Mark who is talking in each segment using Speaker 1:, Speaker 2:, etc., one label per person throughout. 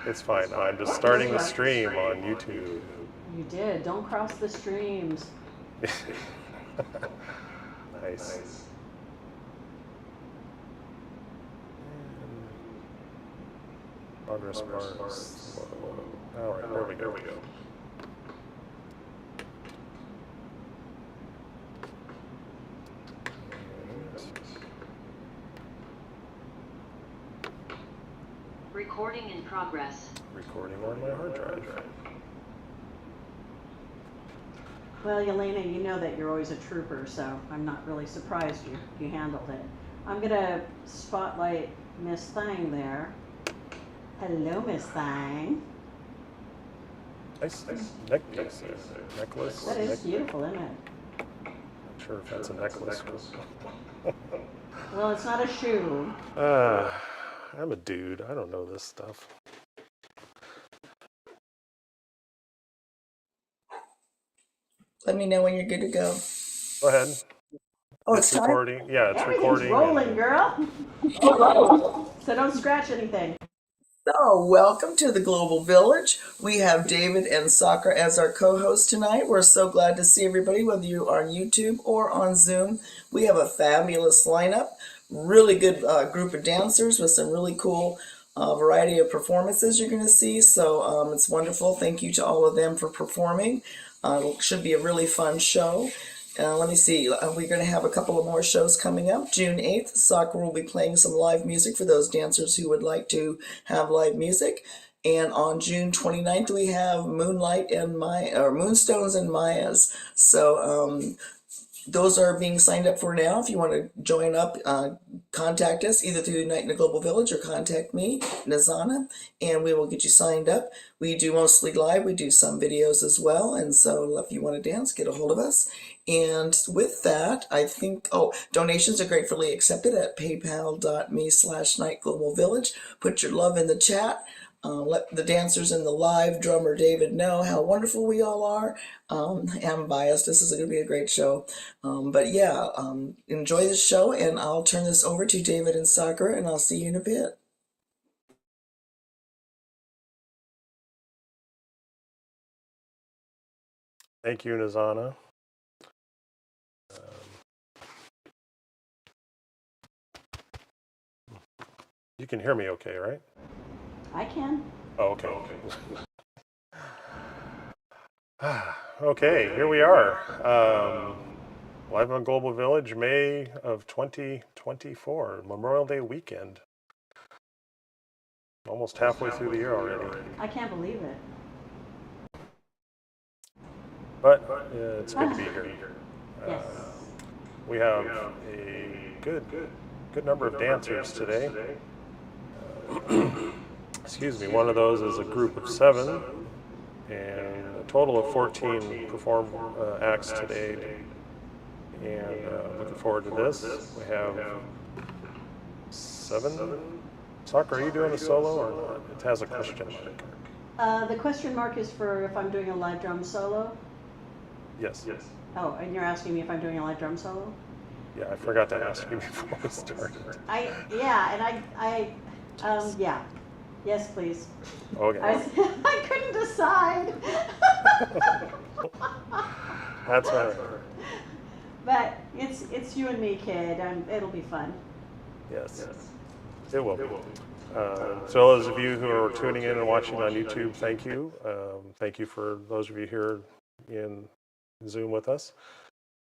Speaker 1: It's fine. I'm just starting the stream on YouTube.
Speaker 2: You did. Don't cross the streams.
Speaker 1: Nice. Progress bars. All right, there we go.
Speaker 3: Recording in progress.
Speaker 1: Recording on my hard drive.
Speaker 2: Well, Yelena, you know that you're always a trooper, so I'm not really surprised you handled it. I'm gonna spotlight Miss Thang there. Hello, Miss Thang.
Speaker 1: Nice necklace there. Necklace.
Speaker 2: That is beautiful, isn't it?
Speaker 1: Not sure if that's a necklace.
Speaker 2: Well, it's not a shoe.
Speaker 1: I'm a dude. I don't know this stuff.
Speaker 4: Let me know when you're good to go.
Speaker 1: Go ahead.
Speaker 4: Oh, it's time?
Speaker 1: recording. Yeah, it's
Speaker 2: Everything's
Speaker 1: recording.
Speaker 2: rolling, girl.
Speaker 4: All right.
Speaker 2: So don't scratch anything.
Speaker 4: So, welcome to the Global Village. We have David and Soccer as our co-hosts tonight. We're so glad to see everybody, whether you are on YouTube or on Zoom. We have a fabulous lineup, really good group of dancers with some really cool variety of performances you're going to see. So it's wonderful. Thank you to all of them for performing. It should be a really fun show. Let me see. We're going to have a couple of more shows coming up. June 8th, Soccer will be playing some live music for those dancers who would like to have live music. And on June 29th, we have Moonlight and Moonstones and Mayas. So those are being signed up for now. If you want to join up, contact us either through Night in the Global Village or contact me, Nazana, and we will get you signed up. We do mostly live. We do some videos as well. And so if you want to dance, get a hold of us. And with that, I think, donations are gratefully accepted at paypal.me/nightglobalvillage. Put your love in the chat. Let the dancers and the live drummer David know how wonderful we all are. I'm biased. This is going to be a great show. But yeah, enjoy the show, and I'll turn this over to David and Soccer, and I'll see you in a bit.
Speaker 1: Thank you, Nazana. You can hear me okay, right?
Speaker 2: I can.
Speaker 1: Oh, okay. Okay, here we are. Live on Global Village, May of 2024, Memorial Day weekend. Almost halfway through the year already.
Speaker 2: I can't believe it.
Speaker 1: But it's good to be here.
Speaker 2: Yes.
Speaker 1: We have a good number of dancers today. Excuse me, one of those is a group of 7, and a total of 14 perform acts today. And looking forward to this. We have 7. Soccer, are you doing a solo or not? It has a question mark.
Speaker 2: The question mark is for if I'm doing a live drum solo.
Speaker 1: Yes.
Speaker 2: Oh, and you're asking me if I'm doing a live drum solo?
Speaker 1: Yeah, I forgot to ask you before we started.
Speaker 2: Yeah. Yes, please.
Speaker 1: Okay.
Speaker 2: I couldn't decide.
Speaker 1: That's all right.
Speaker 2: But it's you and me, kid. It'll be fun.
Speaker 1: Yes. It will. So those of you who are tuning in and watching on YouTube, thank you. Thank you for those of you here in Zoom with us.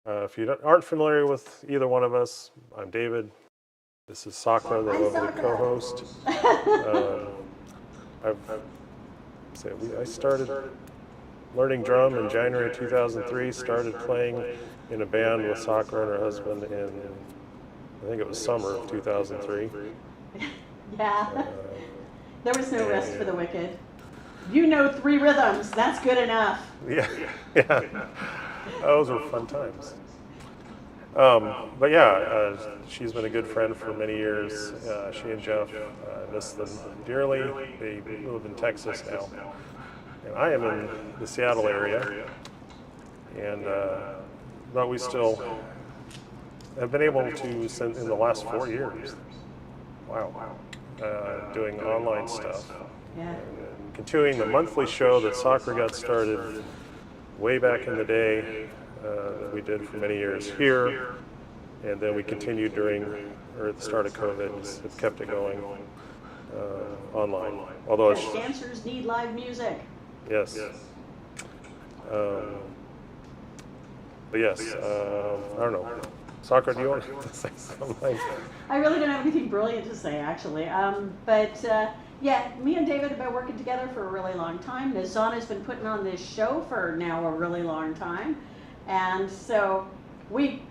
Speaker 1: If you aren't familiar with either one of us, I'm David. This is Sakura, the lovely co-host. I started learning drum in January 2003, started playing in a band with Sakura and her husband in, I think it was summer of 2003.
Speaker 2: Yeah. There was no rest for the wicked. You know 3 rhythms. That's good enough.
Speaker 1: Yeah. Those were fun times. But yeah, she's been a good friend for many years. She and Jeff, I miss them dearly. They live in Texas now. And I am in the Seattle area. And but we still have been able to, send in the last 4 years, wow, doing online stuff.
Speaker 2: Yeah.
Speaker 1: continuing the monthly show that soccer got started way back in the day, that we did for many years here, and then we continued at the start of COVID, just kept it going online. Although it's,
Speaker 2: Yes, dancers need live music.
Speaker 1: yes. But yes, I don't know. Soccer, do you want to say something?
Speaker 2: I really don't have anything brilliant to say, actually. Yeah, me and David have been working together for a really long time. Nizana's been putting on this show for now a really long time, and so we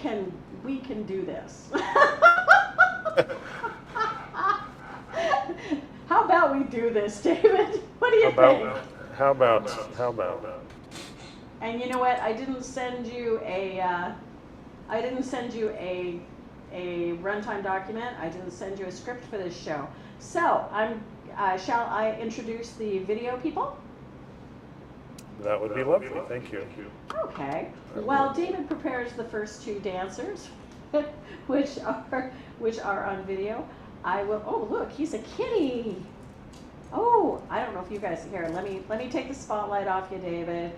Speaker 2: can do this. How about we do this, David? What do you think?
Speaker 1: How about?
Speaker 2: And you know what? I didn't send you a runtime document. I didn't send you a script for this show. So shall I introduce the video people?
Speaker 1: That would be lovely. Thank you.
Speaker 2: Okay. While David prepares the first two dancers, which are on video, I will. Oh, look, he's a kitty. Oh, I don't know if you guys here. Let me take the spotlight off you, David.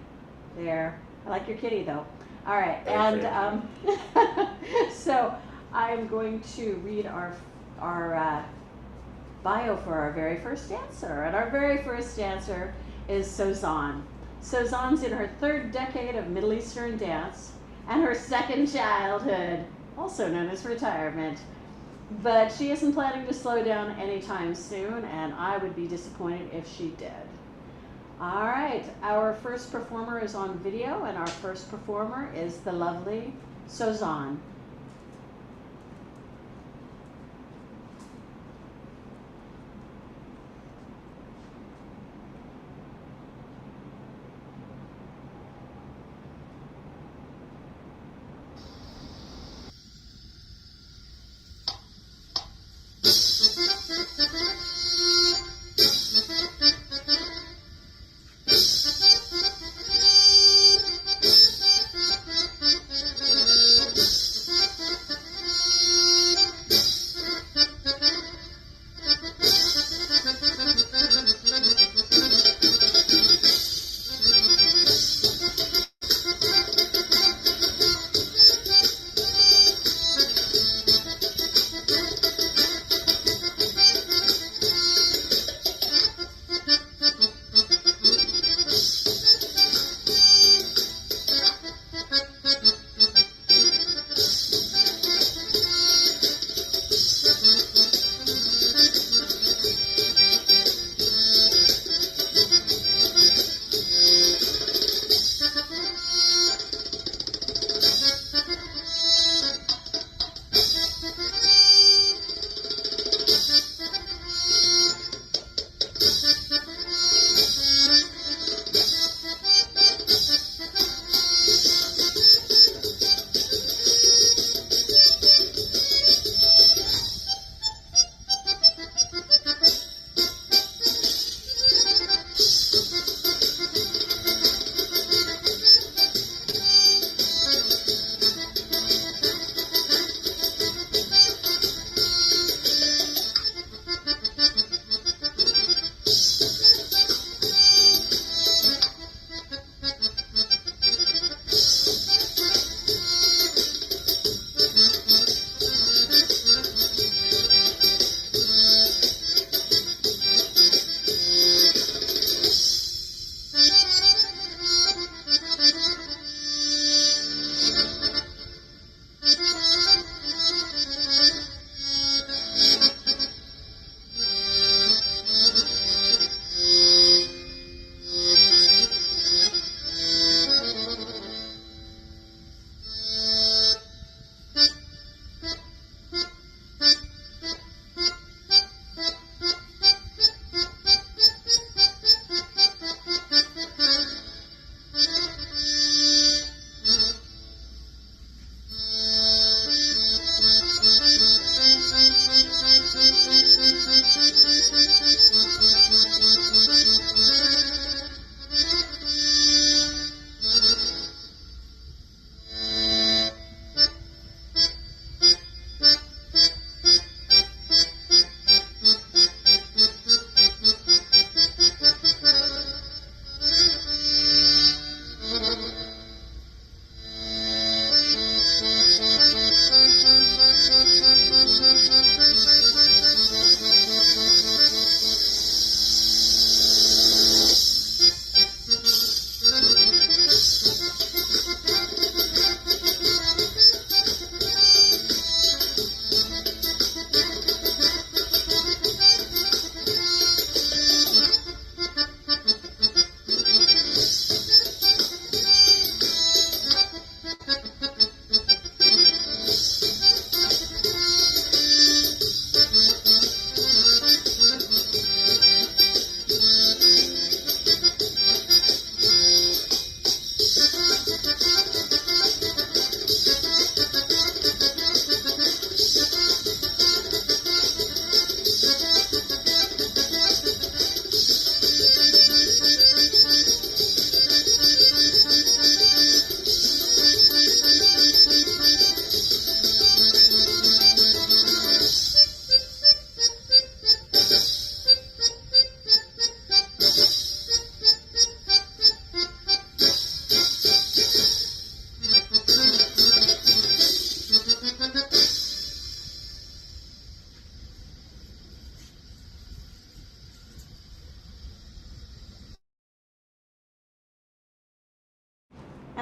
Speaker 2: There. I like your kitty though. All right, and so I'm going to read our bio for our very first dancer, and our very first dancer is Sozan. Sozan's in her third decade of Middle Eastern dance and her second childhood, also known as retirement. But she isn't planning to slow down anytime soon, and I would be disappointed if she did. All right, our first performer is on video, and our first performer is the lovely Sozan.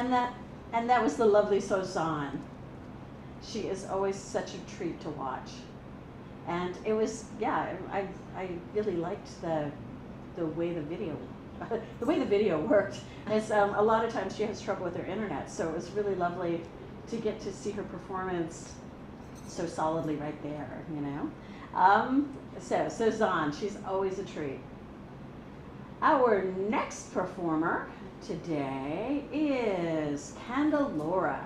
Speaker 2: And that was the lovely Suzanne. She is always such a treat to watch. And it was, yeah, I really liked the way the video the way the video worked. Is a lot of times she has trouble with her internet, so it was really lovely to get to see her performance so solidly right there, you know. So Suzanne, she's always a treat. Our next performer today is Candelora.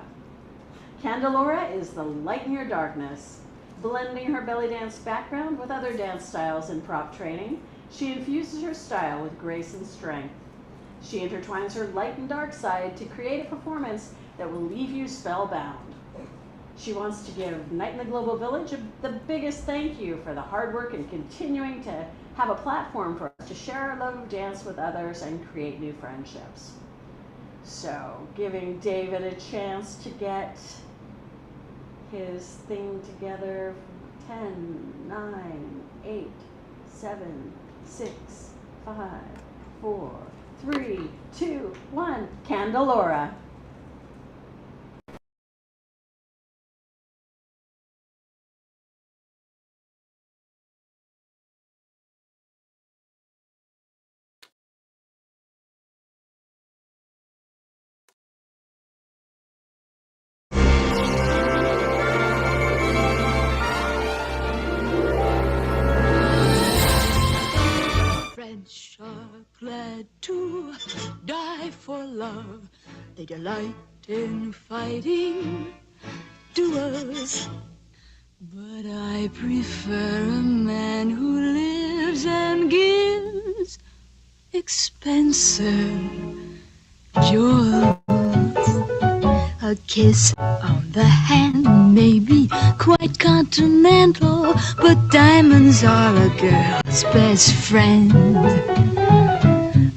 Speaker 2: Candelora is the light in your darkness. Blending her belly dance background with other dance styles and prop training, she infuses her style with grace and strength. She intertwines her light and dark side to create a performance that will leave you spellbound. She wants to give Night in the Global Village the biggest thank you for the hard work and continuing to have a platform for us to share our love of dance with others and create new friendships. So, giving David a chance to get his thing together. 10, 9, 8, 7, 6, 5, 4, 3, 2, 1. Candelora.
Speaker 3: French are glad to die for love. They delight in fighting duels. But I prefer a man who lives and gives expensive jewels. A kiss on the hand may be quite continental, but diamonds are a girl's best friend.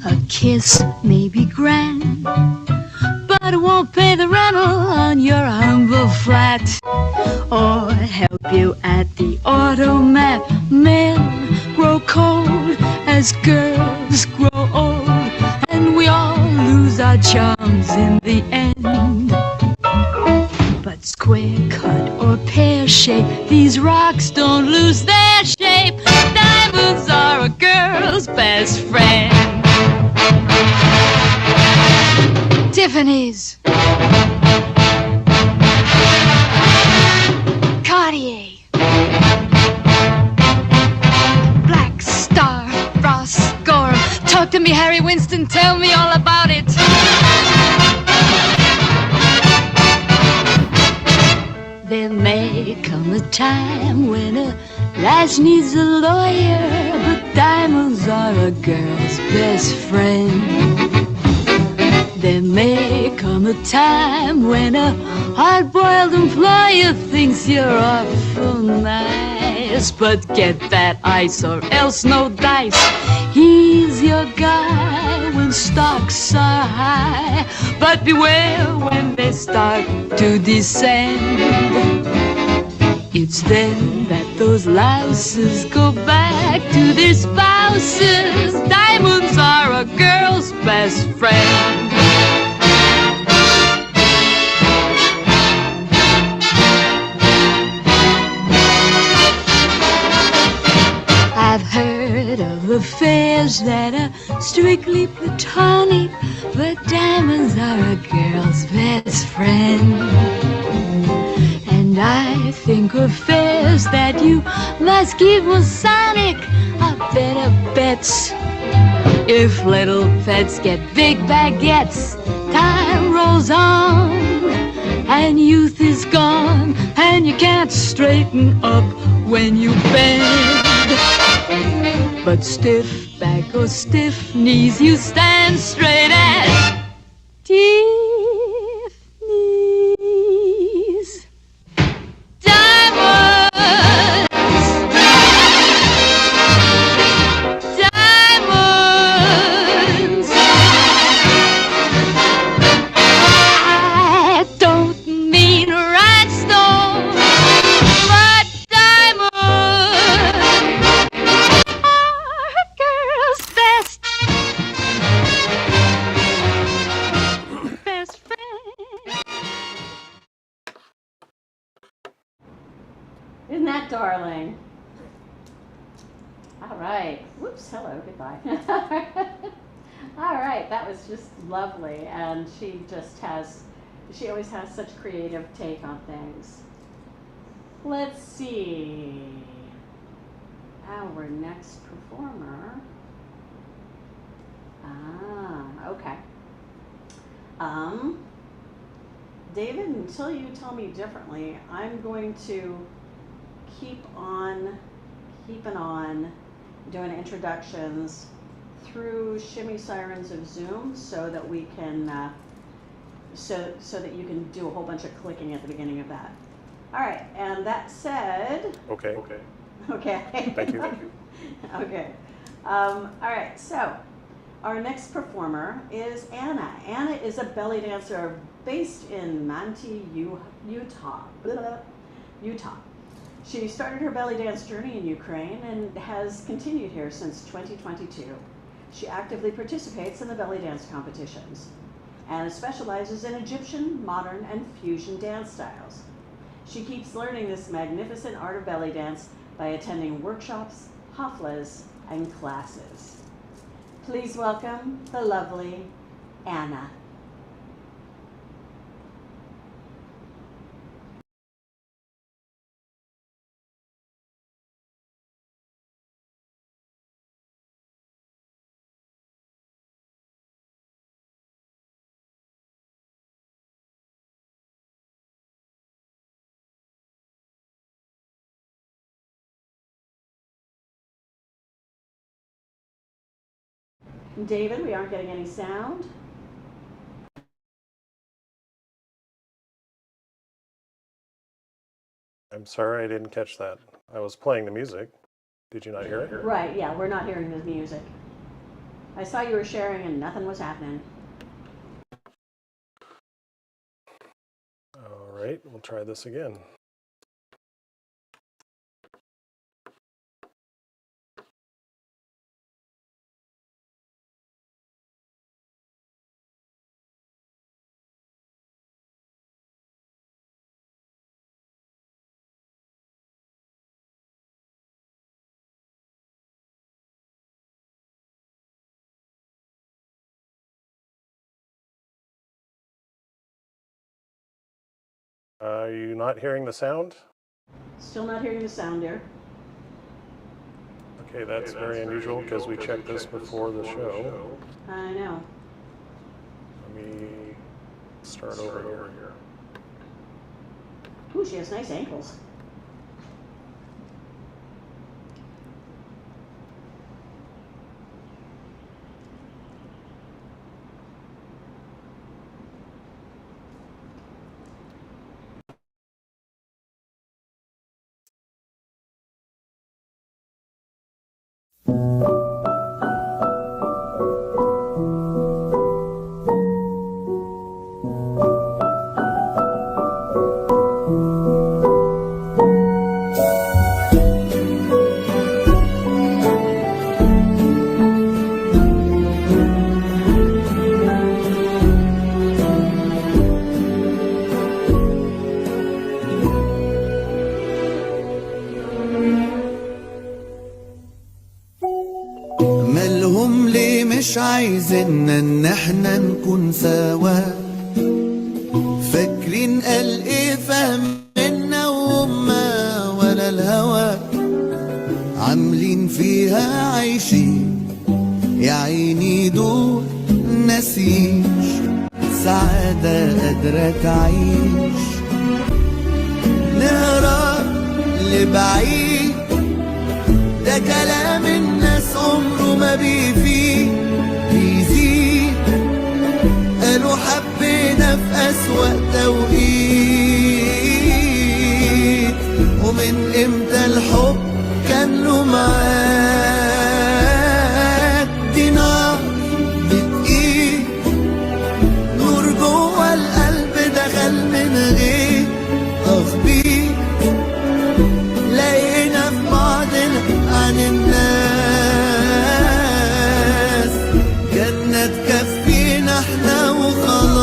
Speaker 3: A kiss may be grand, but it won't pay the rental on your humble flat, or help you at the automat. Men grow cold as girls grow old, and we all lose our charms in the end. But square cut or pear shape, these rocks don't lose their shape. Diamonds are a girl's best friend. Tiffany's, Cartier, Black Star, Ross Gorham. Talk to me, Harry Winston, tell me all about it. There may come a time when a lass needs a lawyer, but diamonds are a girl's best friend. There may come a time when a hard-boiled employer thinks you're awful nice, but get that ice or else no dice. He's your guy when stocks are high, but beware when they start to descend. It's then that those louses go back to their spouses. Diamonds are a girl's best friend. I've heard of affairs that are strictly platonic, but diamonds are a girl's best friend. And I think affairs that you must keep Masonic are better bets. If little pets get big baguettes, time rolls on, and youth is gone, and you can't straighten up when you bend. But stiff back or stiff knees, you stand straight as Tiffany's. Diamonds, diamonds. I don't mean rhinestones, but diamonds are a girl's best
Speaker 2: goodbye. All right, that was just lovely, and she always has such creative take on things. Let's see. Our next performer. Okay. David, until you tell me differently, I'm going to keep on keeping on doing introductions through Shimmy Sirens of Zoom so that we can so that you can do a whole bunch of clicking at the beginning of that. All right, and that said,
Speaker 1: Okay.
Speaker 2: okay.
Speaker 1: Thank you.
Speaker 2: Okay. All right, so our next performer is Anna. Anna is a belly dancer based in Manti, Utah. Utah. She started her belly dance journey in Ukraine and has continued here since 2022. She actively participates in the belly dance competitions. Anna specializes in Egyptian, modern, and fusion dance styles. She keeps learning this magnificent art of belly dance by attending workshops, haflas, and classes. Please welcome the lovely Anna. David, we aren't getting any sound.
Speaker 1: I'm sorry I didn't catch that. I was playing the music. Did you not hear it?
Speaker 2: Right, yeah, we're not hearing the music. I saw you were sharing and nothing was happening.
Speaker 1: All right, we'll try this again. Are you not hearing the sound?
Speaker 2: Still not hearing the sound, dear.
Speaker 1: Okay, that's very unusual because we checked this before the show.
Speaker 2: I know.
Speaker 1: Let me start over here.
Speaker 2: Ooh, she has nice ankles.
Speaker 5: مالهم ليه مش عايزيننا ان احنا نكون سوا؟ فاكرين قال ايه فاهمنا وهما ولا الهوى؟ عاملين فيها عايشين يا عيني دول ناسيش سعادة قادرة تعيش. نهرب لبعيد ده كلام الناس عمره ما بيفيد بيزيد. قالوا حبينا في أسوأ توقيت ومن امتى الحب كان له معاد؟ دي نار بتقيد نور جوه القلب دخل من غير تخبيط. لقينا في بعضنا عن الناس جنة تكفينا احنا وخلاص.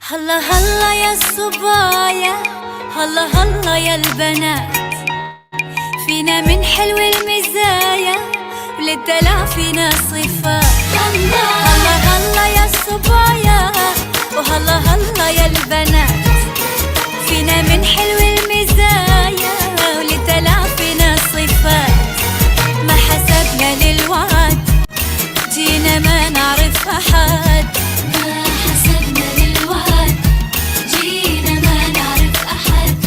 Speaker 3: هلا هلا يا الصبايا، هلا هلا يا البنات، فينا من حلو المزايا وللدلع فينا صفات. هلا هلا يا الصبايا وهلا هلا يا البنات، فينا من حلو المزايا وللدلع فينا صفات. ما حسبنا للوعد جينا ما نعرف أحد، ما حسبنا للوعد جينا ما نعرف أحد،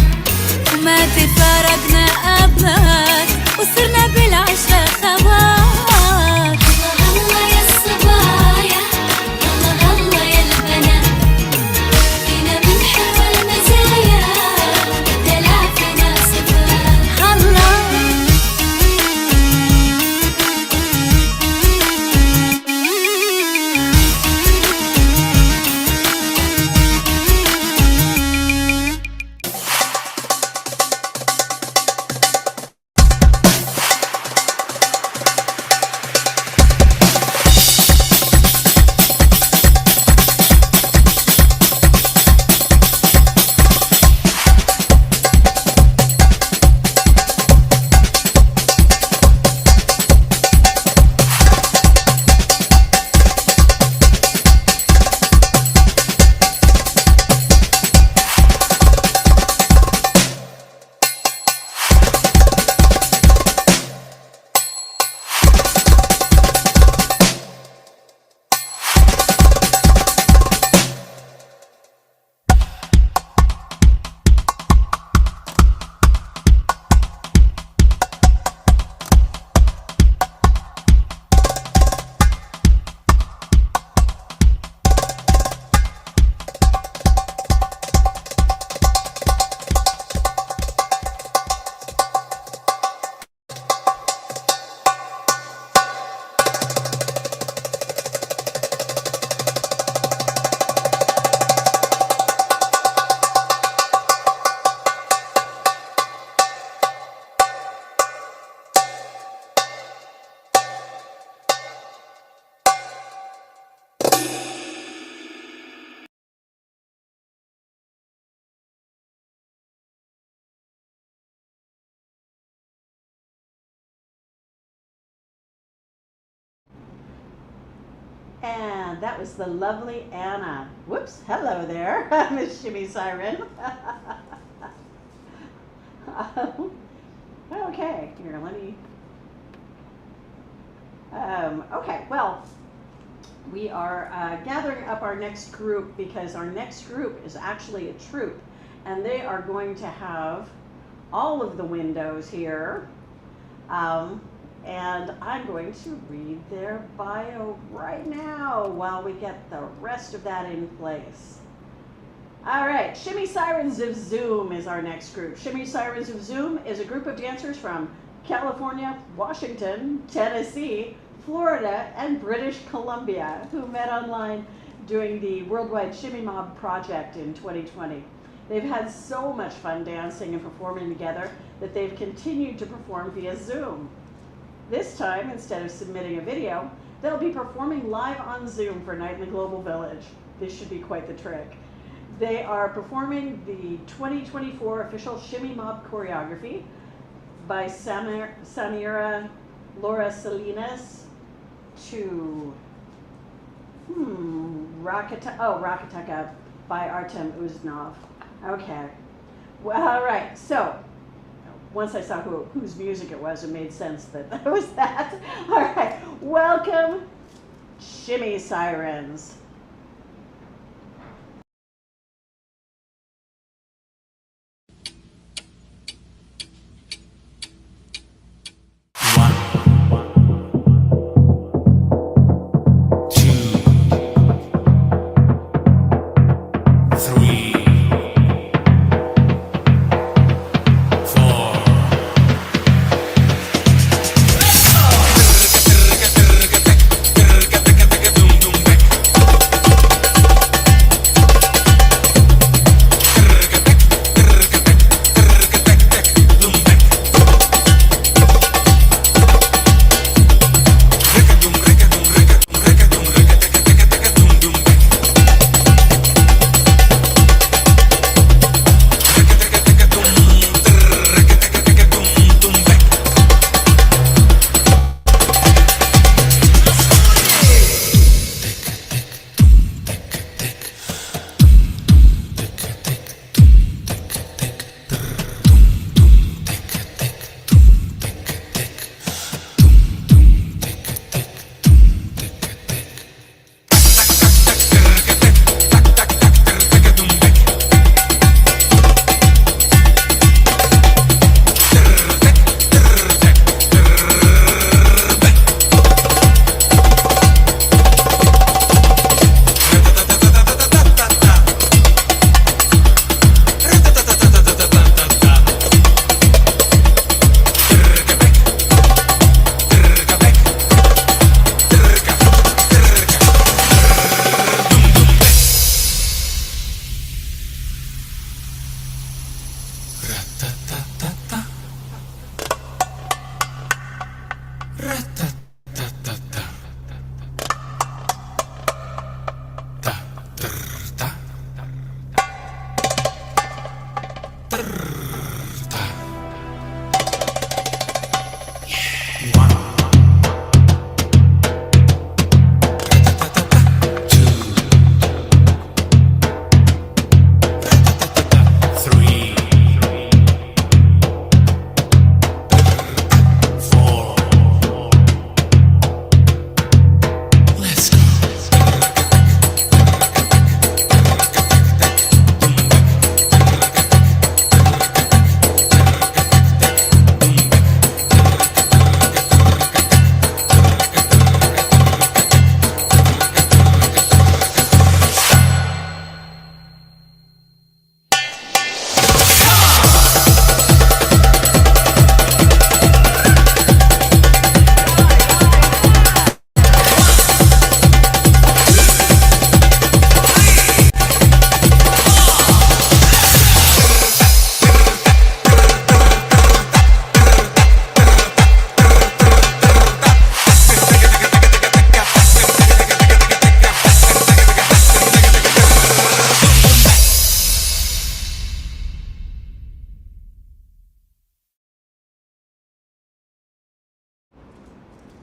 Speaker 3: وما تفارقنا أبد وصرنا بالعشرة خوات. هلا هلا يا الصبايا، هلا هلا يا البنات، فينا من حلوة المزايا والدلع فينا صفات. هلا
Speaker 2: And that was the lovely Anna. Whoops, hello there, Miss Shimmy Siren. Okay, here, let me. Okay, well, we are gathering up our next group because our next group is actually a troupe, and they are going to have all of the windows here. And I'm going to read their bio right now while we get the rest of that in place. All right, Shimmy Sirens of Zoom is our next group. Shimmy Sirens of Zoom is a group of dancers from California, Washington, Tennessee, Florida, and British Columbia who met online during the Worldwide Shimmy Mob project in 2020. They've had so much fun dancing and performing together that they've continued to perform via Zoom. This time, instead of submitting a video, they'll be performing live on Zoom for Night in the Global Village. This should be quite the trick. They are performing the 2024 official Shimmy Mob choreography by Samira Laura Salinas to Rakataka by Artem Uznov. Okay. Well, all right. So once I saw whose music it was, it made sense that that was that. All right. Welcome, Shimmy Sirens.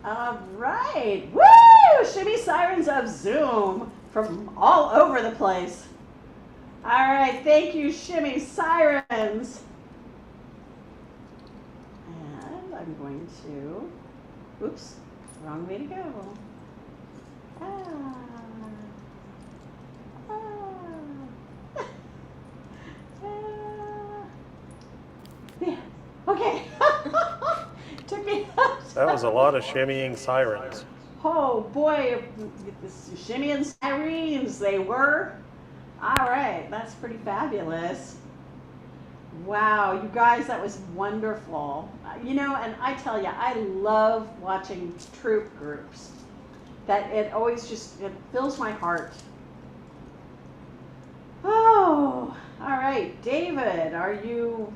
Speaker 2: All right. Woo! Shimmy Sirens of Zoom from all over the place. All right. Thank you, Shimmy Sirens. And I'm going to, oops, wrong way to go. Ah. Ah. Ah. Yeah. Okay. Took me.
Speaker 1: That was a lot of shimmying sirens.
Speaker 2: Oh boy, the shimmy and sirens they were. All right, that's pretty fabulous. Wow, you guys, that was wonderful. You know, and I tell you, I love watching troop groups. That it always just, it fills my heart. Oh, all right, David, are you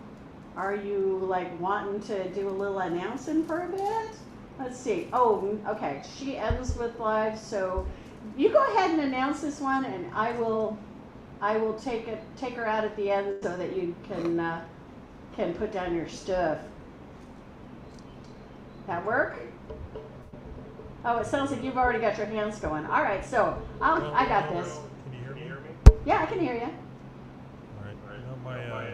Speaker 2: like wanting to do a little announcing for a bit? Let's see. Oh, okay. She ends with live, so you go ahead and announce this one, and I will take her out at the end so that you can put down your stuff. That work? Oh, it sounds like you've already got your hands going. All right, so I got this.
Speaker 1: Can you hear me?
Speaker 2: Yeah, I can hear you.
Speaker 1: All right. My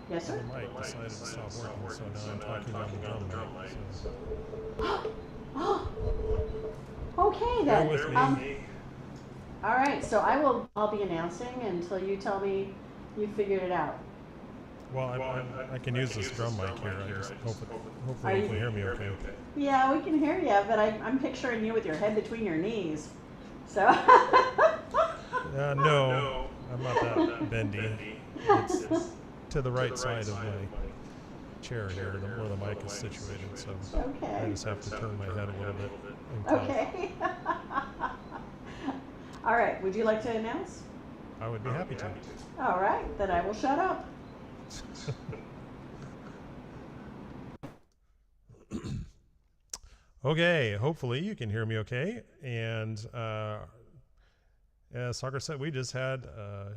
Speaker 2: Yes, sir.
Speaker 1: mic decided to stop working, so now I'm talking on the drum mic. So.
Speaker 2: Okay then.
Speaker 1: Bear with me.
Speaker 2: All right, so I'll be announcing until you tell me you figured it out.
Speaker 1: Well, I can use this drum mic here. I just hopefully
Speaker 2: Are
Speaker 1: you
Speaker 2: you-
Speaker 1: can hear me okay.
Speaker 2: Yeah, we can hear you, but I'm picturing you with your head between your knees. So.
Speaker 1: No, I'm not that bendy. It's to the right side of my chair here, where the mic is situated. So
Speaker 2: Okay.
Speaker 1: I just have to turn my head a little bit. And cough.
Speaker 2: Okay. All right, would you like to announce?
Speaker 1: I would be happy to.
Speaker 2: All right, then I will shut up.
Speaker 1: Okay, hopefully you can hear me okay. And as Soccer said, we just had a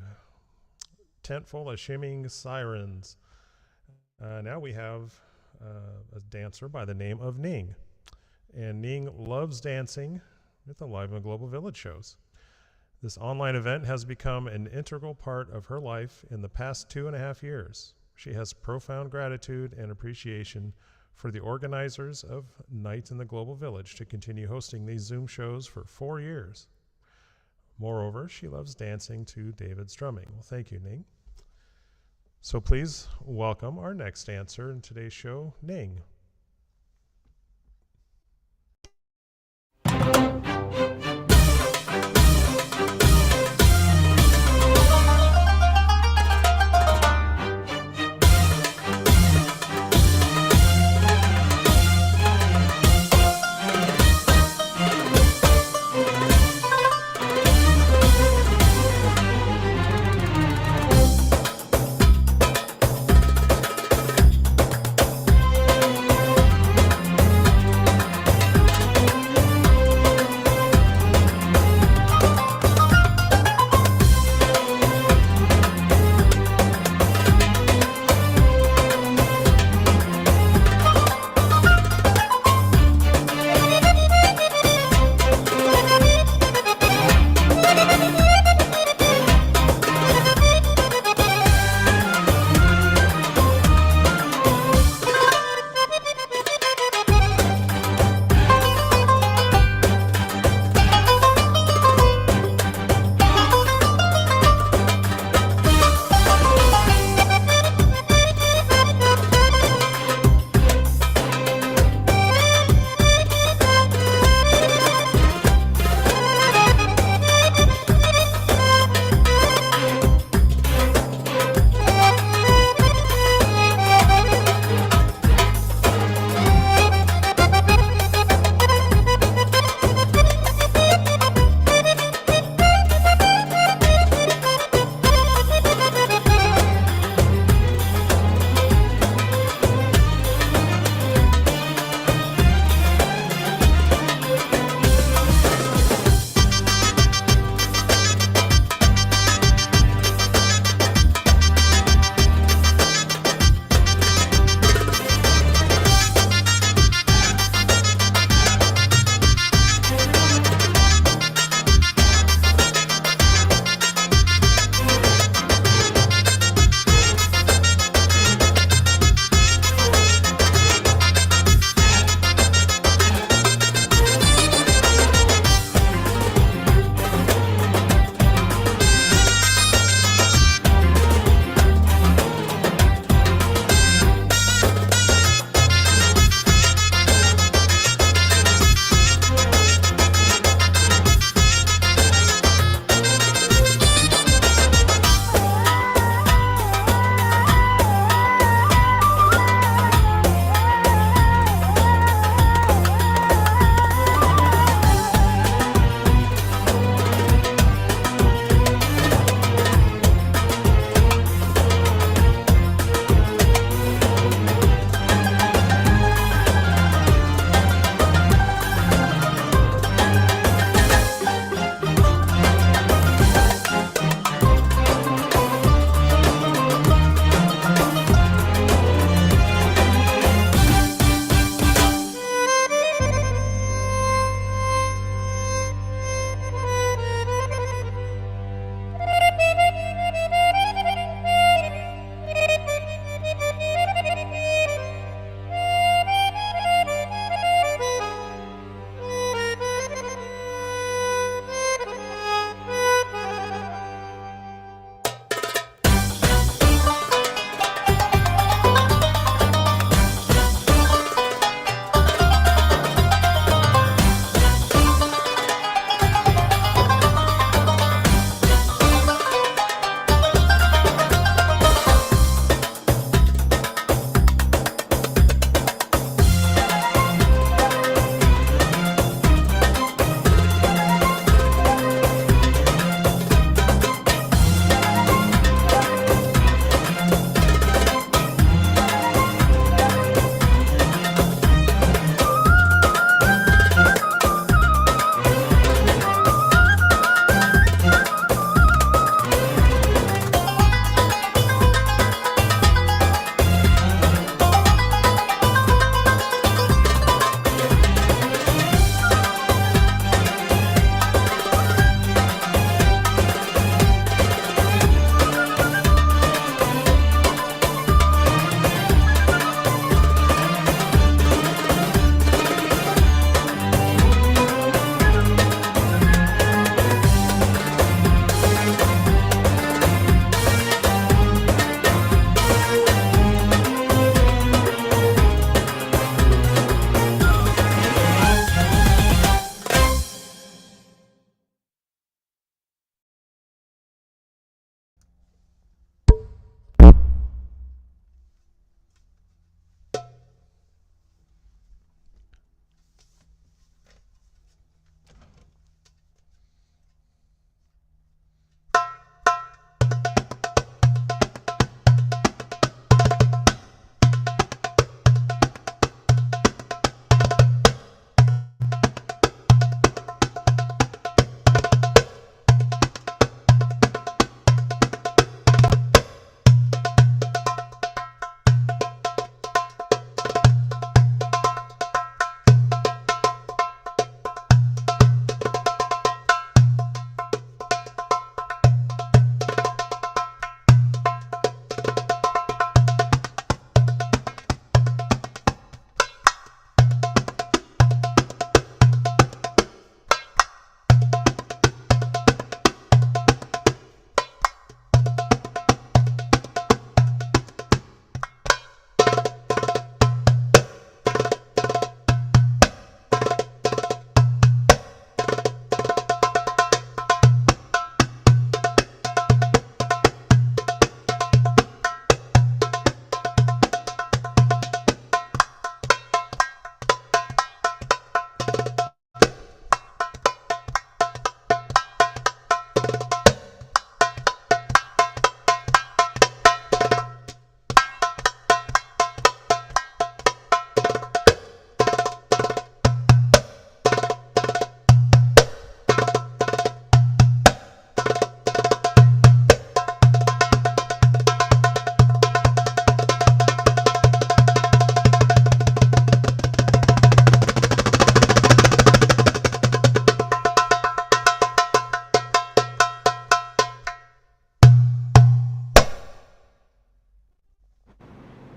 Speaker 1: tent full of shimmying sirens. Now we have a dancer by the name of Ning. And Ning loves dancing at the Live in Global Village shows. This online event has become an integral part of her life in the past 2.5 years. She has profound gratitude and appreciation for the organizers of Night in the Global Village to continue hosting these Zoom shows for 4 years. Moreover, she loves dancing to David's drumming. Well, thank you, Ning. So please welcome our next dancer in today's show, Ning.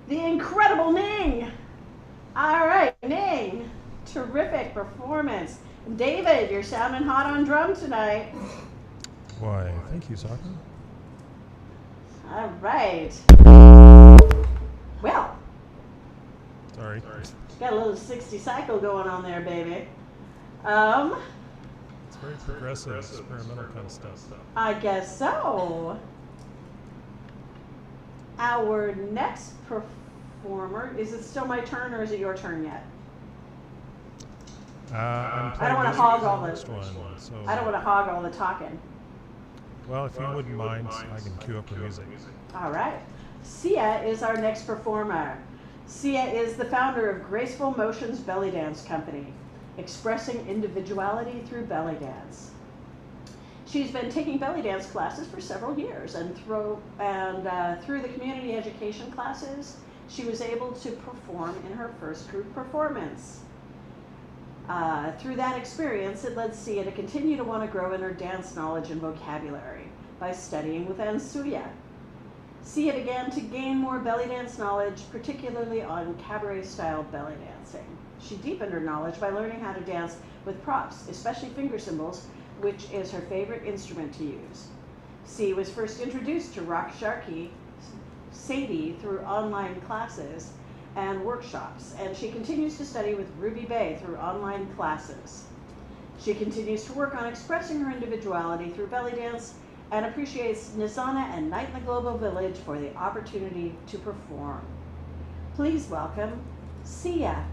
Speaker 2: the incredible Ning. All right, Ning, terrific performance. David, you're sounding hot on drum tonight.
Speaker 6: Why, thank you, Soccer.
Speaker 2: All right. Well,
Speaker 6: Sorry.
Speaker 2: got a little 60 cycle going on there, baby.
Speaker 6: It's very progressive, experimental kind of stuff.
Speaker 2: I guess so. Our next performer, is it still my turn or is it your turn yet?
Speaker 6: I'm
Speaker 2: I don't want to
Speaker 6: playing
Speaker 2: hog all
Speaker 6: next
Speaker 2: the.
Speaker 6: one, so
Speaker 2: I don't want to hog all the talking.
Speaker 6: well, if you wouldn't mind, I can cue up the music.
Speaker 2: All right. Sia is our next performer. Sia is the founder of Graceful Motions Belly Dance Company, expressing individuality through belly dance. She's been taking belly dance classes for several years, and through the community education classes, she was able to perform in her first group performance. Through that experience, it led Sia to continue to want to grow in her dance knowledge and vocabulary by studying with Ansuya. Sia began to gain more belly dance knowledge, particularly on cabaret-style belly dancing. She deepened her knowledge by learning how to dance with props, especially finger cymbals, which is her favorite instrument to use. Sia was first introduced to Rakshaki Sadie through online classes and workshops, and she continues to study with Ruby Bay through online classes. She continues to work on expressing her individuality through belly dance and appreciates Nizana and Night in the Global Village for the opportunity to perform. Please welcome Sia.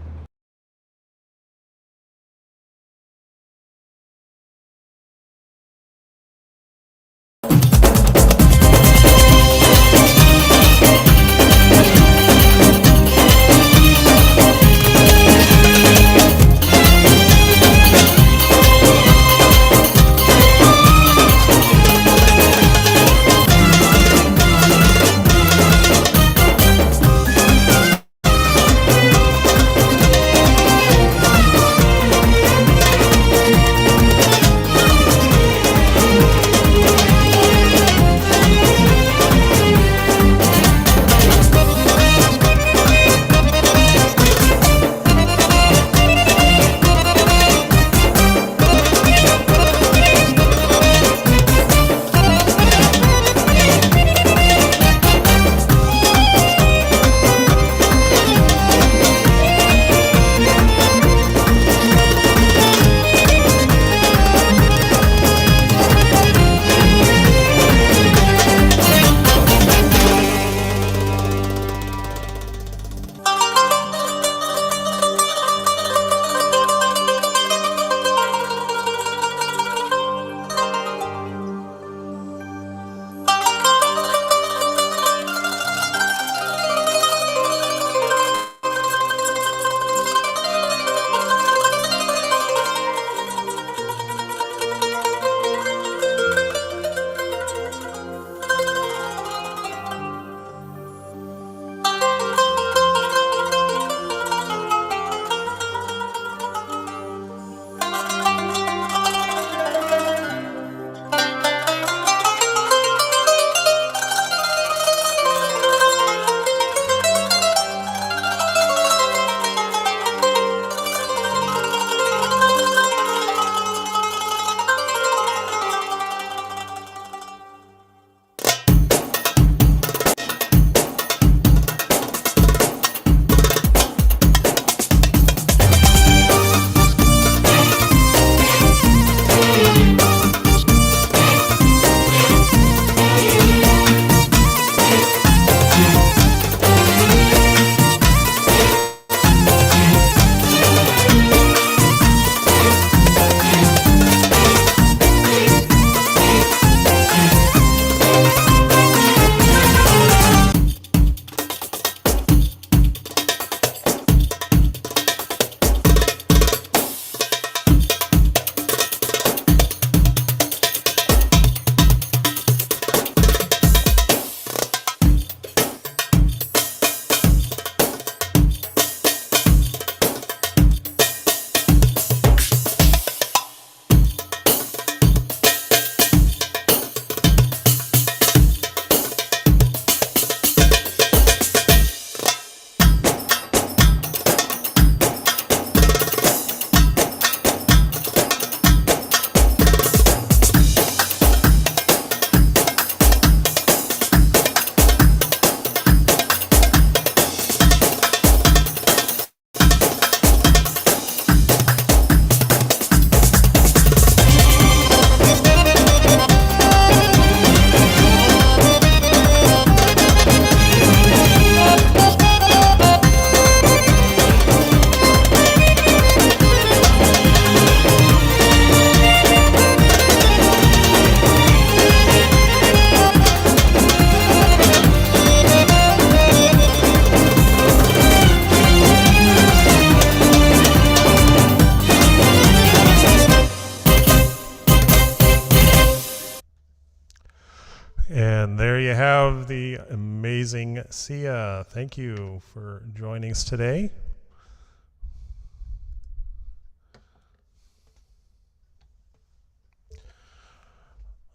Speaker 1: And there you have the amazing Sia. Thank you for joining us today.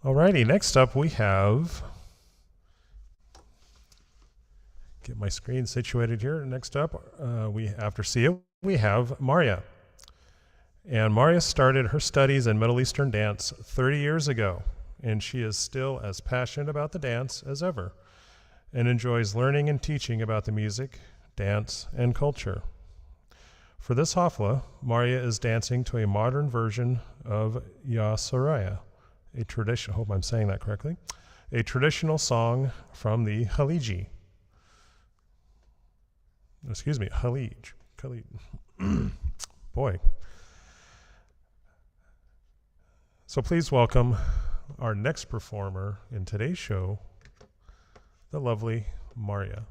Speaker 1: Alrighty, next up we have, get my screen situated here. Next up, after Sia, we have Maria. And Maria started her studies in Middle Eastern dance 30 years ago, and she is still as passionate about the dance as ever, and enjoys learning and teaching about the music, dance, and culture. For this hafla, Maria is dancing to a modern version of Ya Soraya, a traditional, hope I'm saying that correctly, a traditional song from the Khaliji. Excuse me, Khalid. Boy. So please welcome our next performer in today's show, the lovely Maria.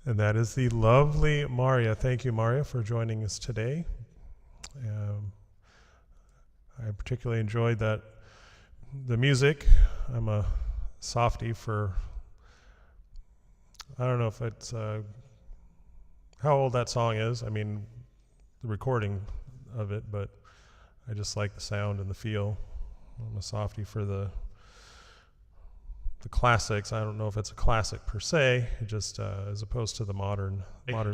Speaker 1: And that is the lovely Maria. Thank you, Maria, for joining us today. I particularly enjoyed the music. I'm a softie for, I don't know if it's how old that song is. I mean, the recording of it, but I just like the sound and the feel. I'm a softie for the classics. I don't know if it's a classic per se, it just as opposed to the modern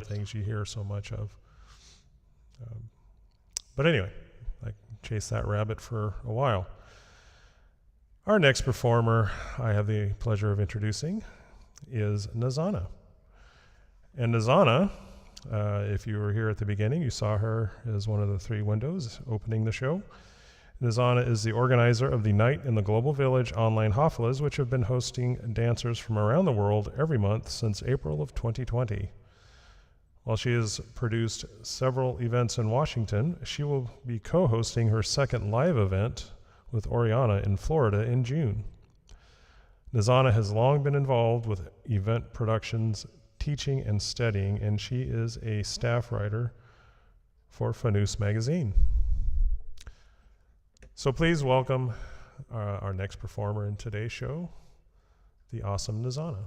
Speaker 1: things you hear so much of. But anyway, I chased that rabbit for a while. Our next performer I have the pleasure of introducing is Nazana. And Nazana, if you were here at the beginning, you saw her as one of the three windows opening the show. Nazana is the organizer of the Night in the Global Village online Hafalas, which have been hosting dancers from around the world every month since April of 2020. While she has produced several events in Washington, she will be co-hosting her second live event with Oriana in Florida in June. Nazana has long been involved with event productions, teaching, and studying, and she is a staff writer for Fanous magazine. So please welcome our next performer in today's show, the awesome Nazana.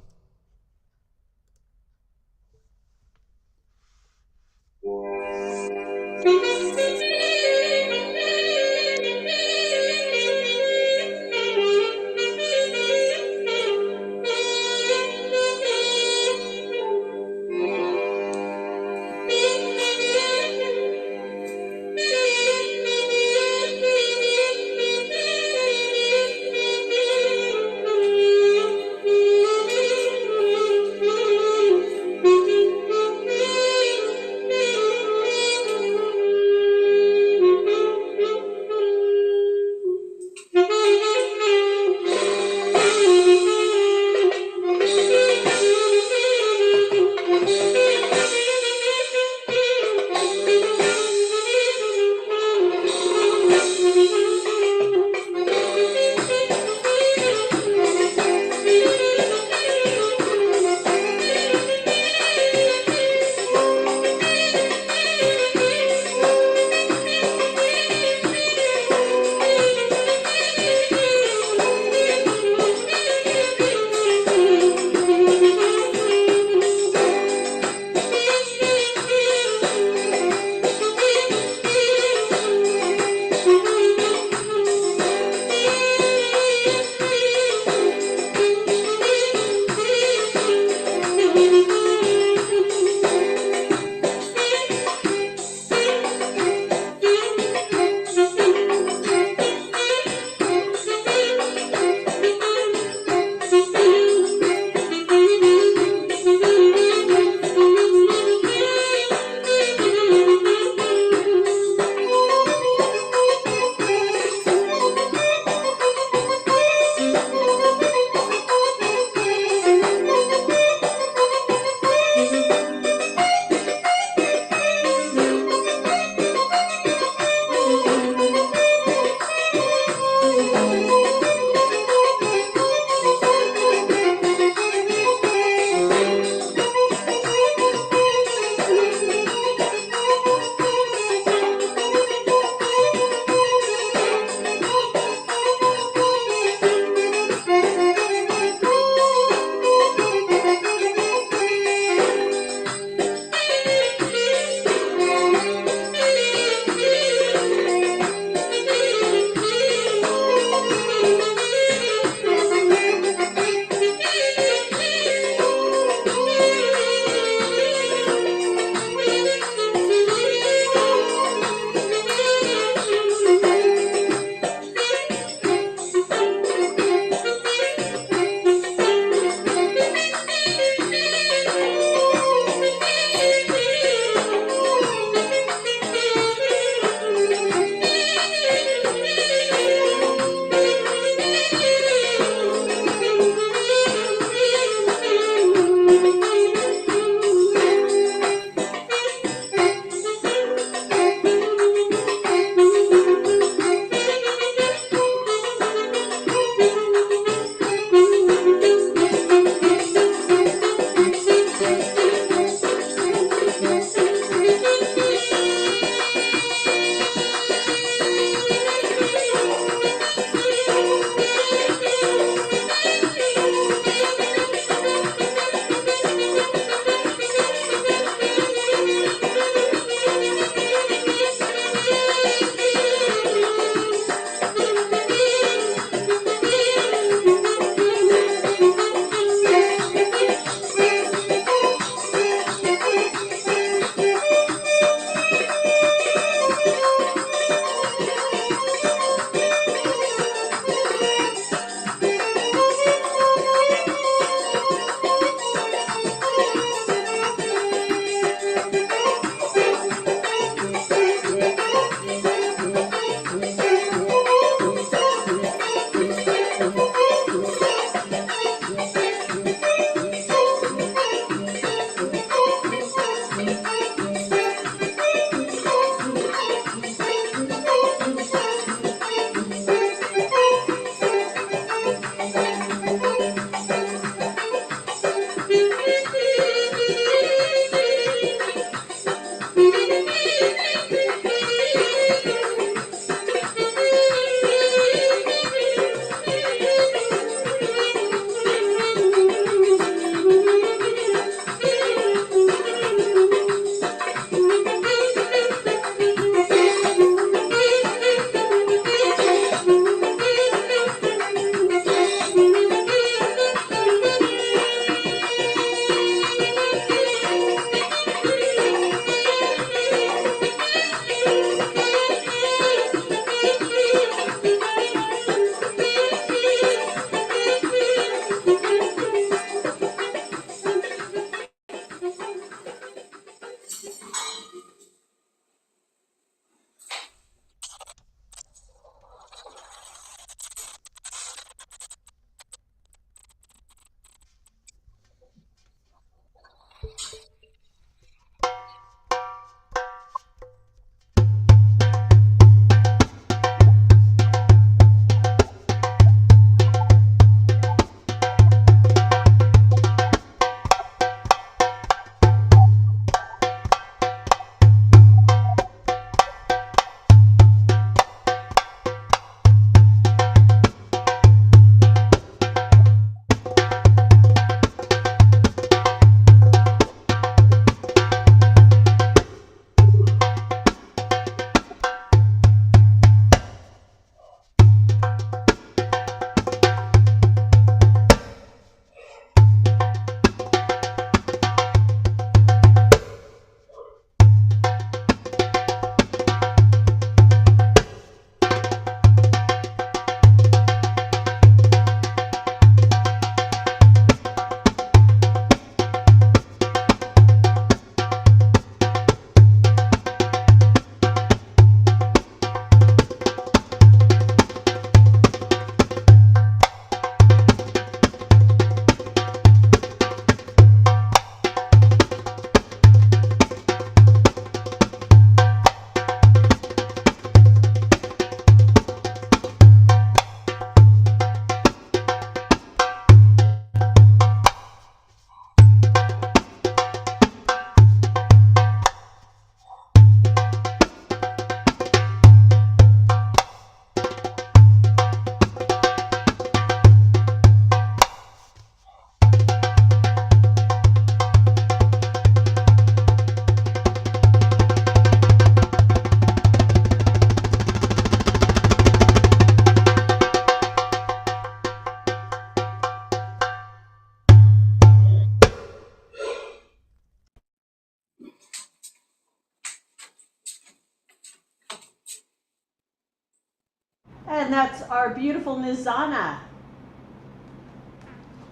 Speaker 2: And that's our beautiful Nizana.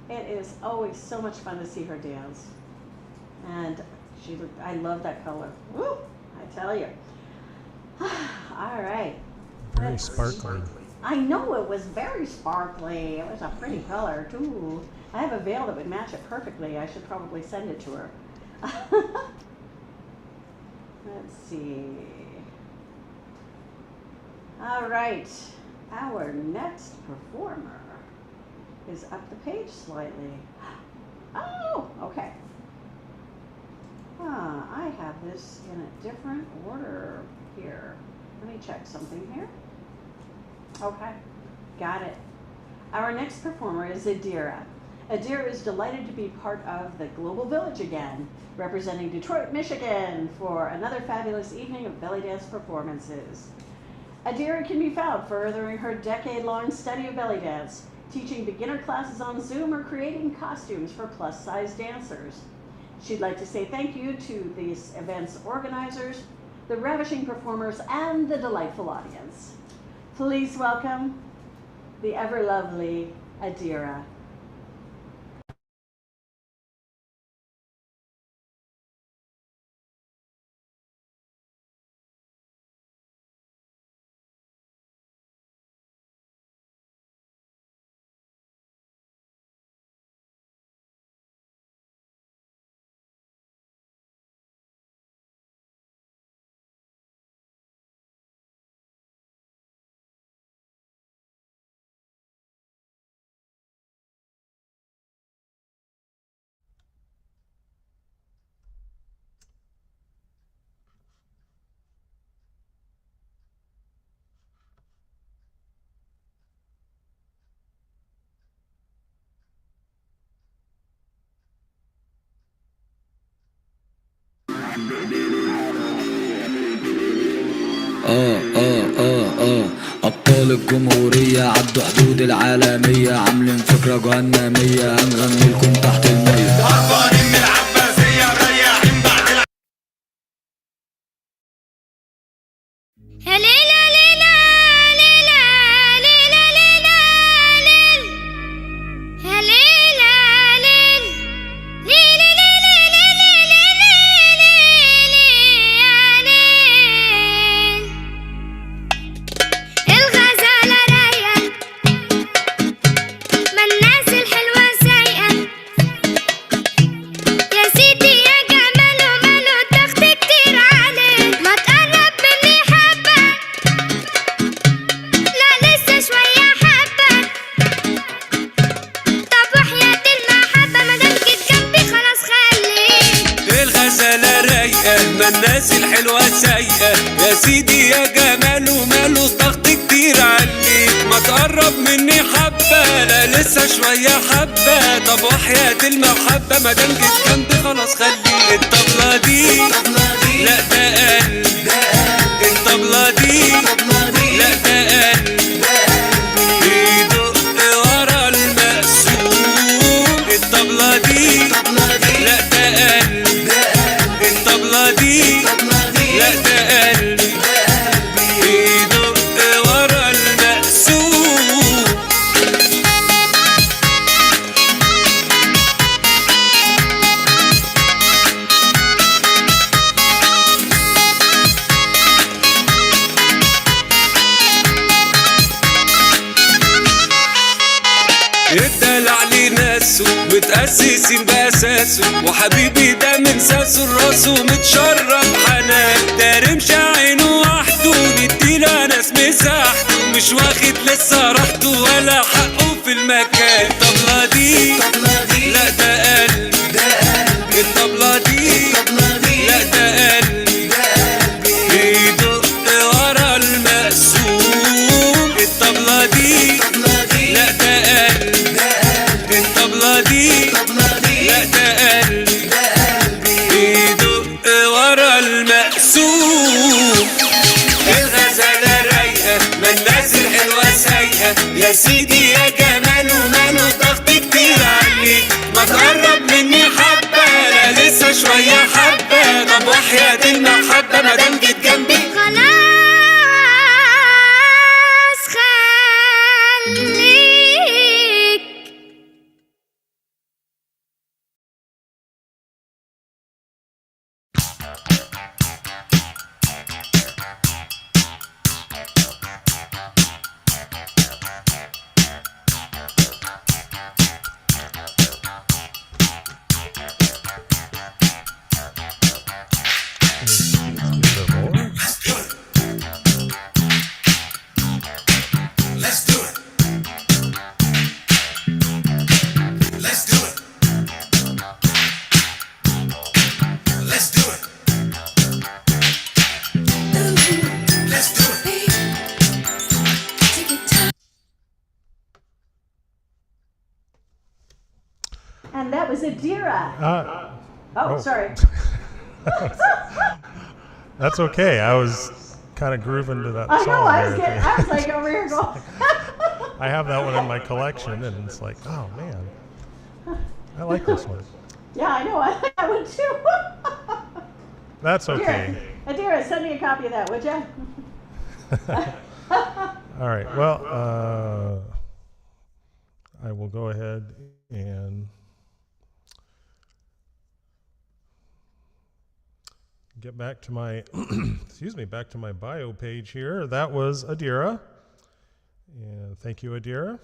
Speaker 2: It is always so much fun to see her dance. And I love that color. Woo, I tell you. All right.
Speaker 6: Very sparkly.
Speaker 2: I know it was very sparkly. It was a pretty color too. I have a veil that would match it perfectly. I should probably send it to her. Let's see. All right. Our next performer is up the page slightly. Oh, okay. I have this in a different order here. Let me check something here. Okay, got it. Our next performer is Adira. Adira is delighted to be part of the Global Village again, representing Detroit, Michigan for another fabulous evening of belly dance performances. Adira can be found furthering her decade-long study of belly dance, teaching beginner classes on Zoom or creating costumes for plus-size dancers. She'd like to say thank you to these event's organizers, the ravishing performers, and the delightful audience. Please welcome the ever-lovely Adira.
Speaker 5: أبطال الجمهورية عدوا حدود العالمية، عاملين فكرة جهنمية، هنغني لكم تحت المية. هربانين من العباسية مريحين بعد
Speaker 7: يا ليلى ليلى ليلى ليلى ليلى ليل يا ليلى ليل ليلى ليلى ليلى ليلى يا ليل الغزالة رايقة ما الناس الحلوة سايقة يا سيدي يا جماله ماله ضغط كتير عليه ما تقرب مني حبة لا لسه شوية حبة طب وحياة المحبة مادام جيت جنبي خلاص خليك
Speaker 5: الغزالة رايقة ما الناس الحلوة سايقة يا سيدي يا جماله ماله ضغط كتير عليك ما تقرب مني حبة لا لسه شوية حبة طب وحياة المحبة مادام جيت جنبي خلاص خليك الطبلة دي لا ده قلب الطبلة دي لا ده قلب بيدق ورا المقسوم الطبلة دي لا ده قلب الطبلة دي لا ده قلبي بيدق ورا المقسوم الدلع ليه ناسه متأسسين بأساسه وحبيبي ده من ساسه لراسه متشرب حنان ده رمش عينه وحده نديله ناس مساحته مش واخد لسه راحته ولا حقه في المكان الطبلة دي لا ده قلبي الطبلة دي لا ده قلبي بيدق ورا المقسوم الطبلة دي لا ده قلبي الطبلة دي لا ده قلبي بيدق ورا المقسوم الغزالة رايقة ما الناس الحلوة سايقة يا سيدي يا جماله ماله ضغط كتير عليك ما تقرب مني حبة لا لسه شوية حبة طب وحياة المحبة مادام جيت جنبي
Speaker 7: خلاص خلاص
Speaker 2: Adira.
Speaker 6: Oh.
Speaker 2: Sorry.
Speaker 6: That's okay. I was kind of grooving to that
Speaker 2: I
Speaker 6: song.
Speaker 2: know. I was
Speaker 6: there.
Speaker 2: like over here going.
Speaker 6: I have that one in my collection, and it's like, oh man, I like this one.
Speaker 2: Yeah, I know. I like that one too.
Speaker 6: That's okay.
Speaker 2: Adira, send me a copy of that, would you?
Speaker 6: All right. Well, I will go ahead and get back to my back to my bio page here. That was Adira, and thank you, Adira.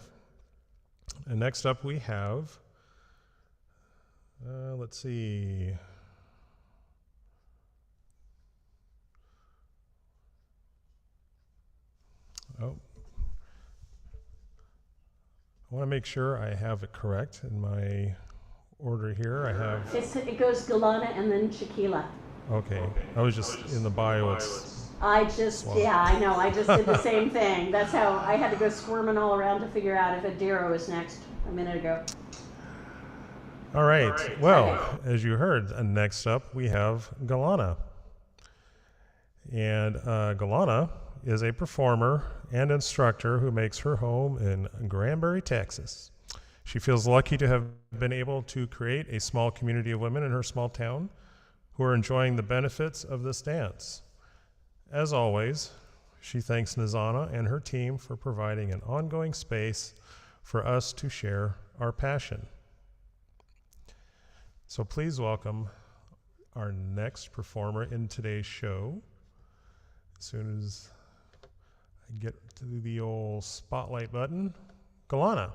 Speaker 6: And next up we have, let's see. Oh, I want to make sure I have it correct in my order here. I have,
Speaker 2: It goes Galana and then Shaquila.
Speaker 6: okay, I was just in the bio, it's,
Speaker 2: I just did the same thing. That's how I had to go squirming all around to figure out if Adira was next a minute ago.
Speaker 6: all right. Well, as you heard, next up we have Galana. And Galana is a performer and instructor who makes her home in Granbury, Texas. She feels lucky to have been able to create a small community of women in her small town who are enjoying the benefits of this dance. As always, she thanks Nizana and her team for providing an ongoing space for us to share our passion. So please welcome our next performer in today's show. As soon as I get to the old spotlight button, Galana.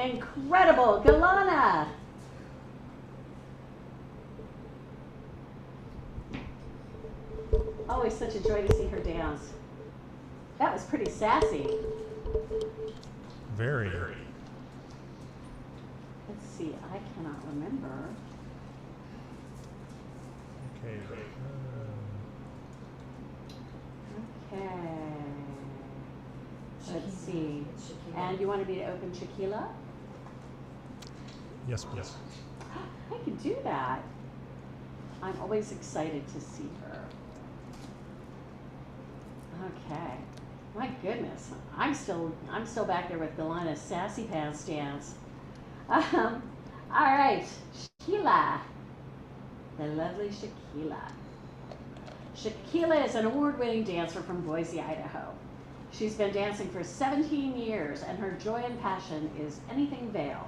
Speaker 2: incredible Galana. Always such a joy to see her dance. That was pretty sassy.
Speaker 6: Very.
Speaker 2: Let's see, I cannot remember.
Speaker 6: Okay.
Speaker 2: Okay. Let's see. And you wanted me to open Shaquila?
Speaker 6: Yes, please.
Speaker 2: I can do that. I'm always excited to see her. Okay. My goodness. I'm still back there with Galana's sassy pants dance. All right. Shaquila. The lovely Shaquila. Shaquila is an award-winning dancer from Boise, Idaho. She's been dancing for 17 years, and her joy and passion is anything veil.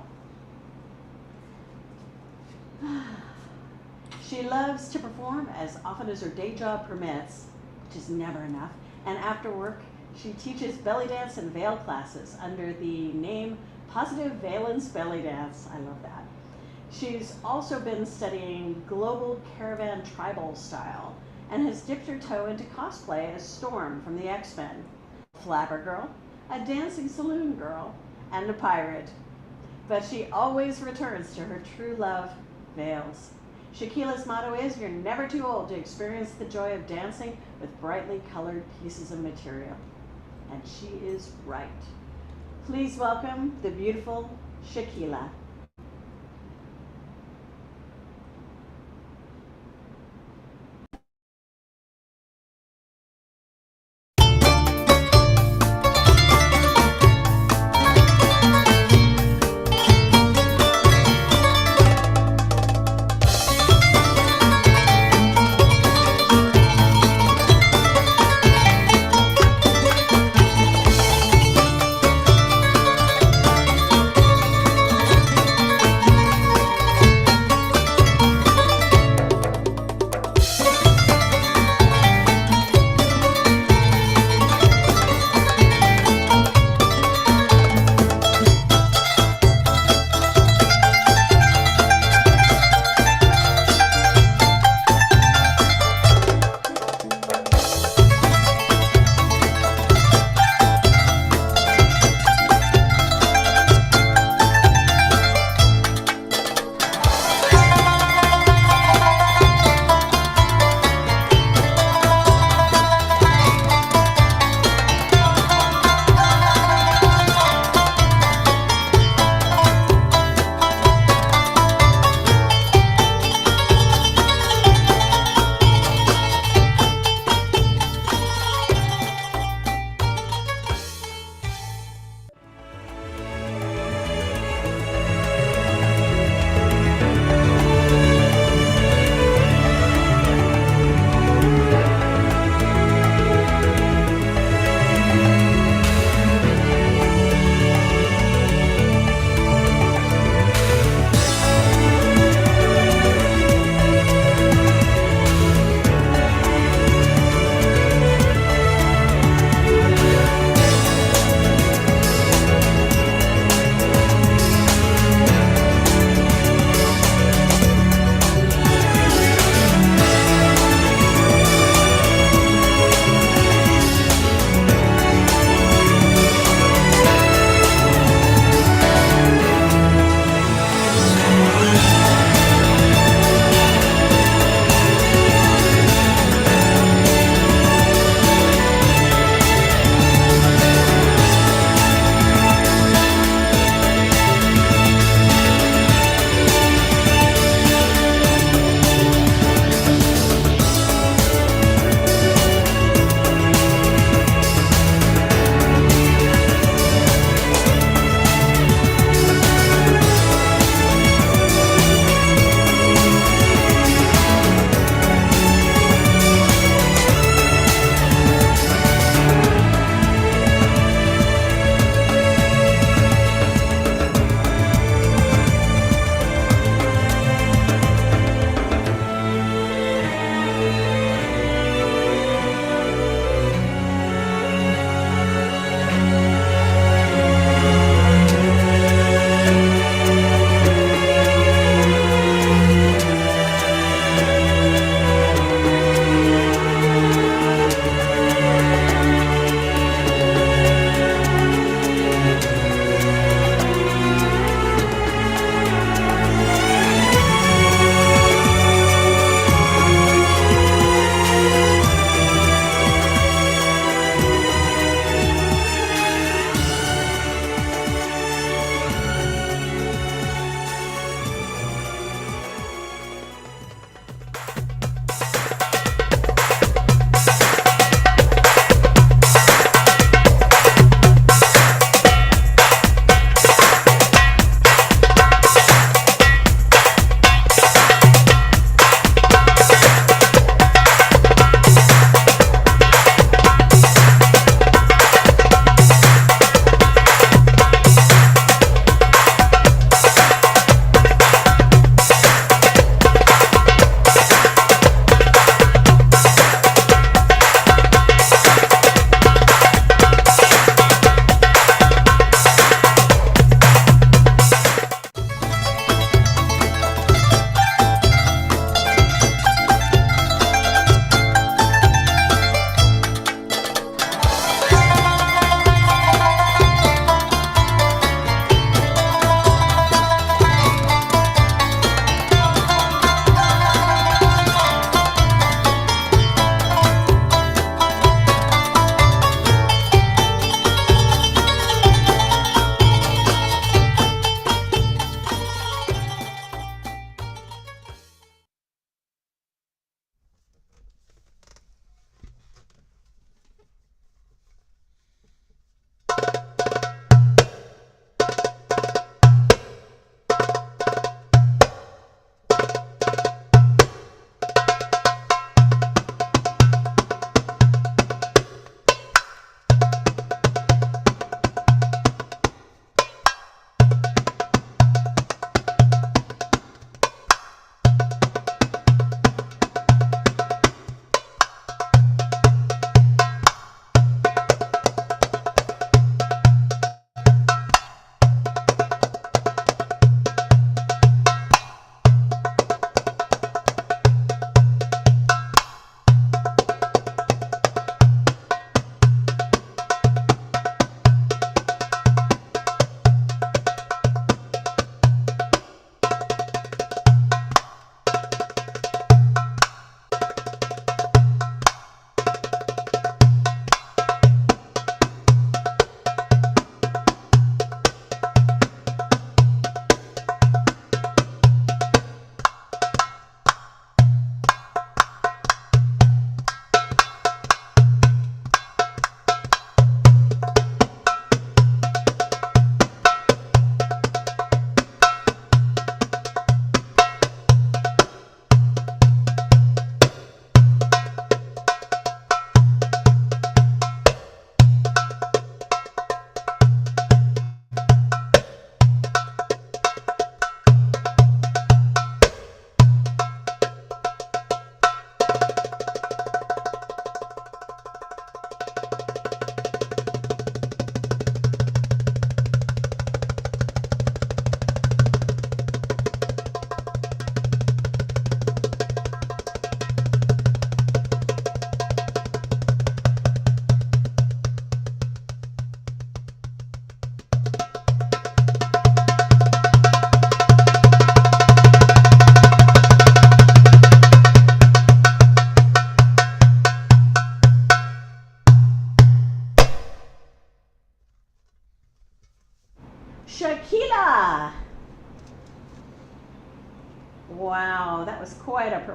Speaker 2: She loves to perform as often as her day job permits, which is never enough, and after work, she teaches belly dance and veil classes under the name Positive Valence Belly Dance. I love that. She's also been studying global caravan tribal style and has dipped her toe into cosplay as Storm from the X-Men, a flapper girl, a dancing saloon girl, and a pirate. But she always returns to her true love, veils. Shaquila's motto is, you're never too old to experience the joy of dancing with brightly colored pieces of material. And she is right. Please welcome the beautiful Shaquila.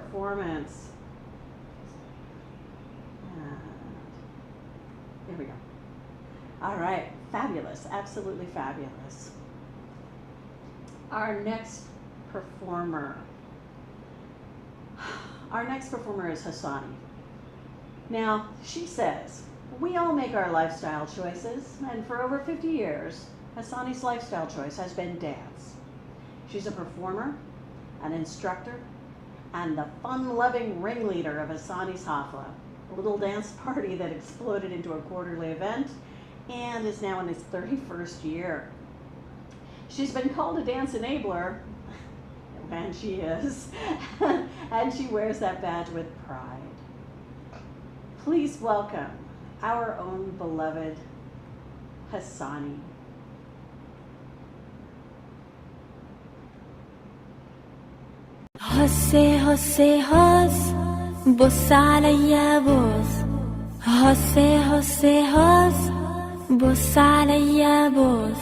Speaker 2: performance. Here we go. All right, fabulous, absolutely fabulous. Our next performer. Our next performer is Hassani. Now, she says, we all make our lifestyle choices, and for over 50 years, Hassani's lifestyle choice has been dance. She's a performer, an instructor, and the fun-loving ringleader of Hassani's Hafla, a little dance party that exploded into a quarterly event and is now in its 31st year. She's been called a dance enabler, and she is, and she wears that badge with pride. Please welcome our own beloved Hassani.
Speaker 3: هسي هسي هس بص عليا بص هسي هسي هس بص عليا بص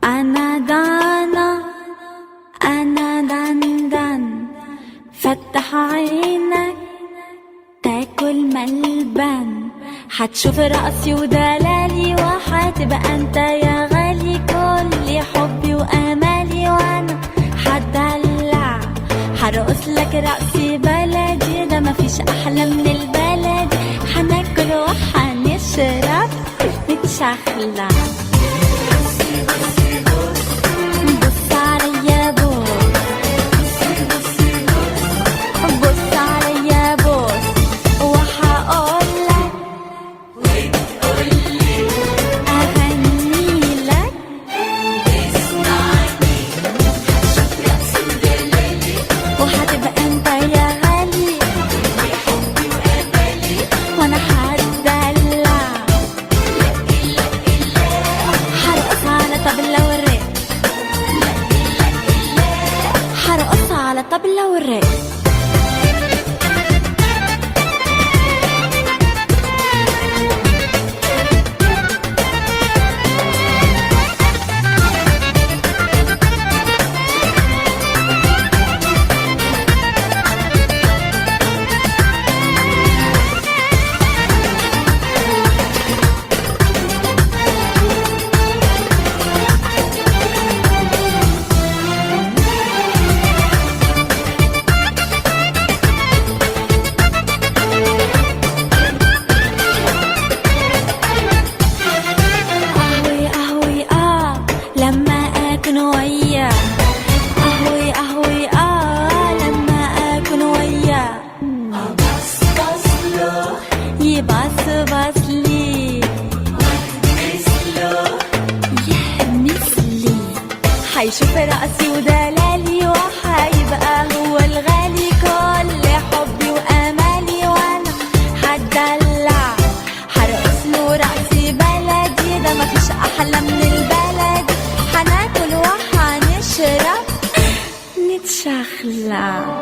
Speaker 3: أنا دانا أنا دندن فتح عينك تاكل ملبن هتشوف رقصي ودلالي وهتبقى انت يا غالي كل حبي وامالي وانا هتدلع هرقص لك رقصي بلدي ده مفيش احلى من البلد هناكل وهنشرب نتشخلع بص عليا بص عليا بص وهقولك أغنيلك وهتبقى انت يا غالي وانا هتدلع هرقص على طبلة والرق هرقص على طبلة والرق هيشوف رقصي ودلالي وهيبقى هو الغالي كل حبي وامالي وانا هتدلع هرقص له رقصي بلدي ده مفيش احلى من البلد هناكل وهنشرب نتشخلع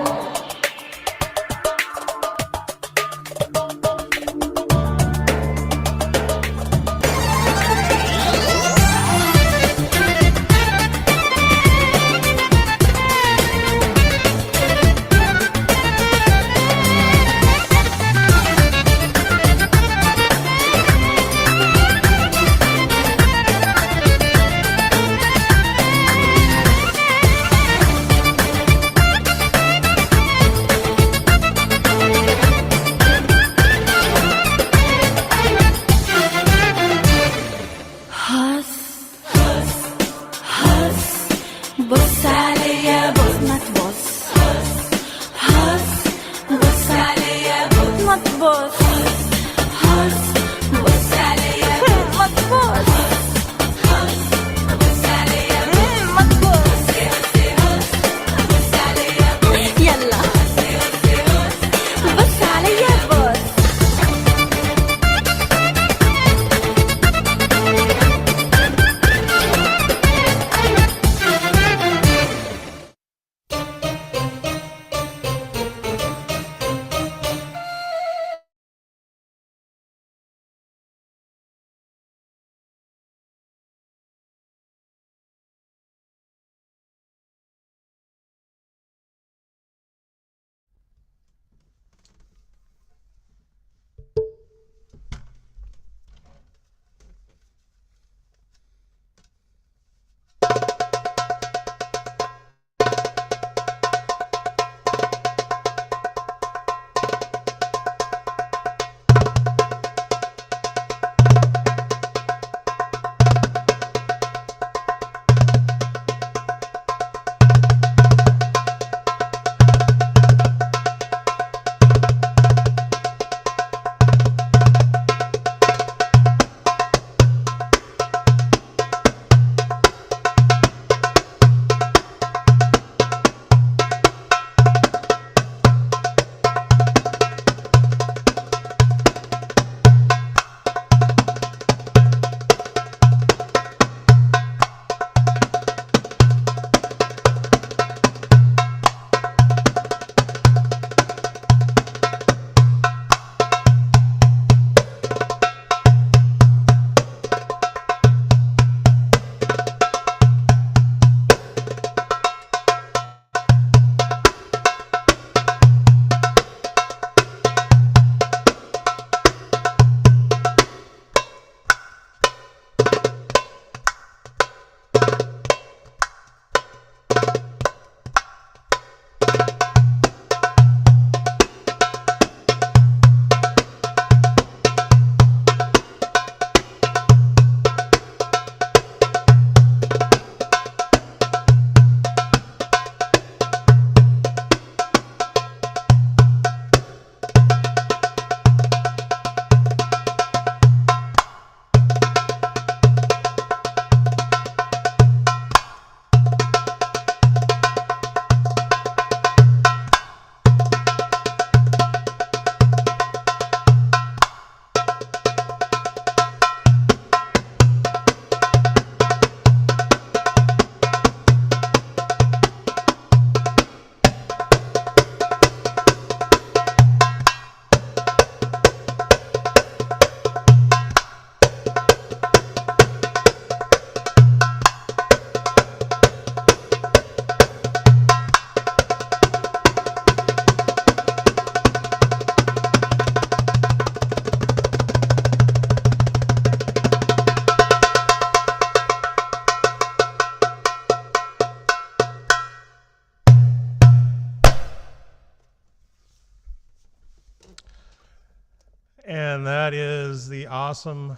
Speaker 6: And that is the awesome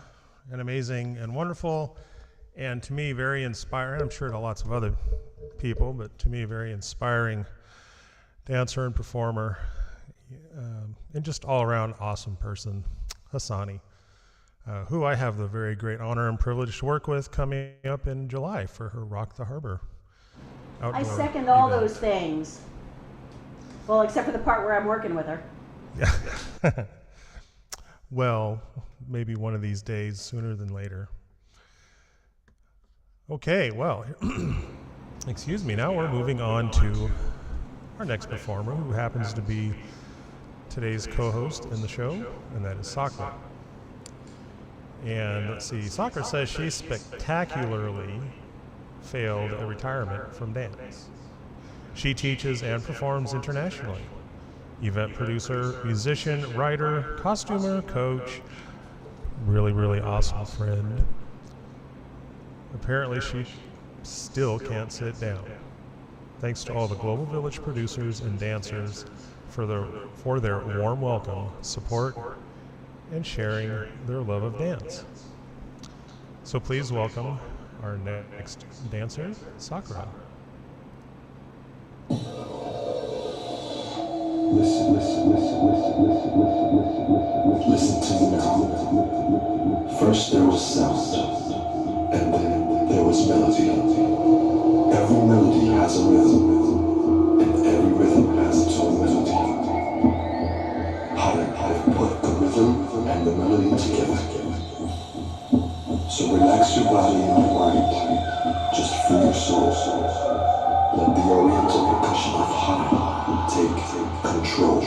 Speaker 6: and amazing and wonderful, and to me very inspiring, I'm sure to lots of other people, but to me very inspiring dancer and performer, and just all around awesome person, Hassani, who I have the very great honor and privilege to work with coming up in July for her Rock the Harbor
Speaker 2: I
Speaker 6: outdoor
Speaker 2: second all
Speaker 6: event.
Speaker 2: those things. Well, except for the part where I'm working with her.
Speaker 6: Yeah. Well, maybe one of these days, sooner than later. Okay, well, excuse me, now we're moving on to our next performer, who happens to be today's co-host in the show, and that is Sakura. And let's see, Sakura says she spectacularly failed a retirement from dance. She teaches and performs internationally. Event producer, musician, writer, costumer, coach, really, really awesome friend. Apparently she still can't sit down. Thanks to all the Global Village producers and dancers for their warm welcome, support, and sharing their love of dance. So please welcome our next dancer, Sakura.
Speaker 8: Listen to me now. First there was sound, and then there was melody. Every melody has a rhythm, and every rhythm has its own melody. I've put the rhythm and the melody together. So relax your body and your mind, just free your soul. Let the oriental percussion of Hana take control.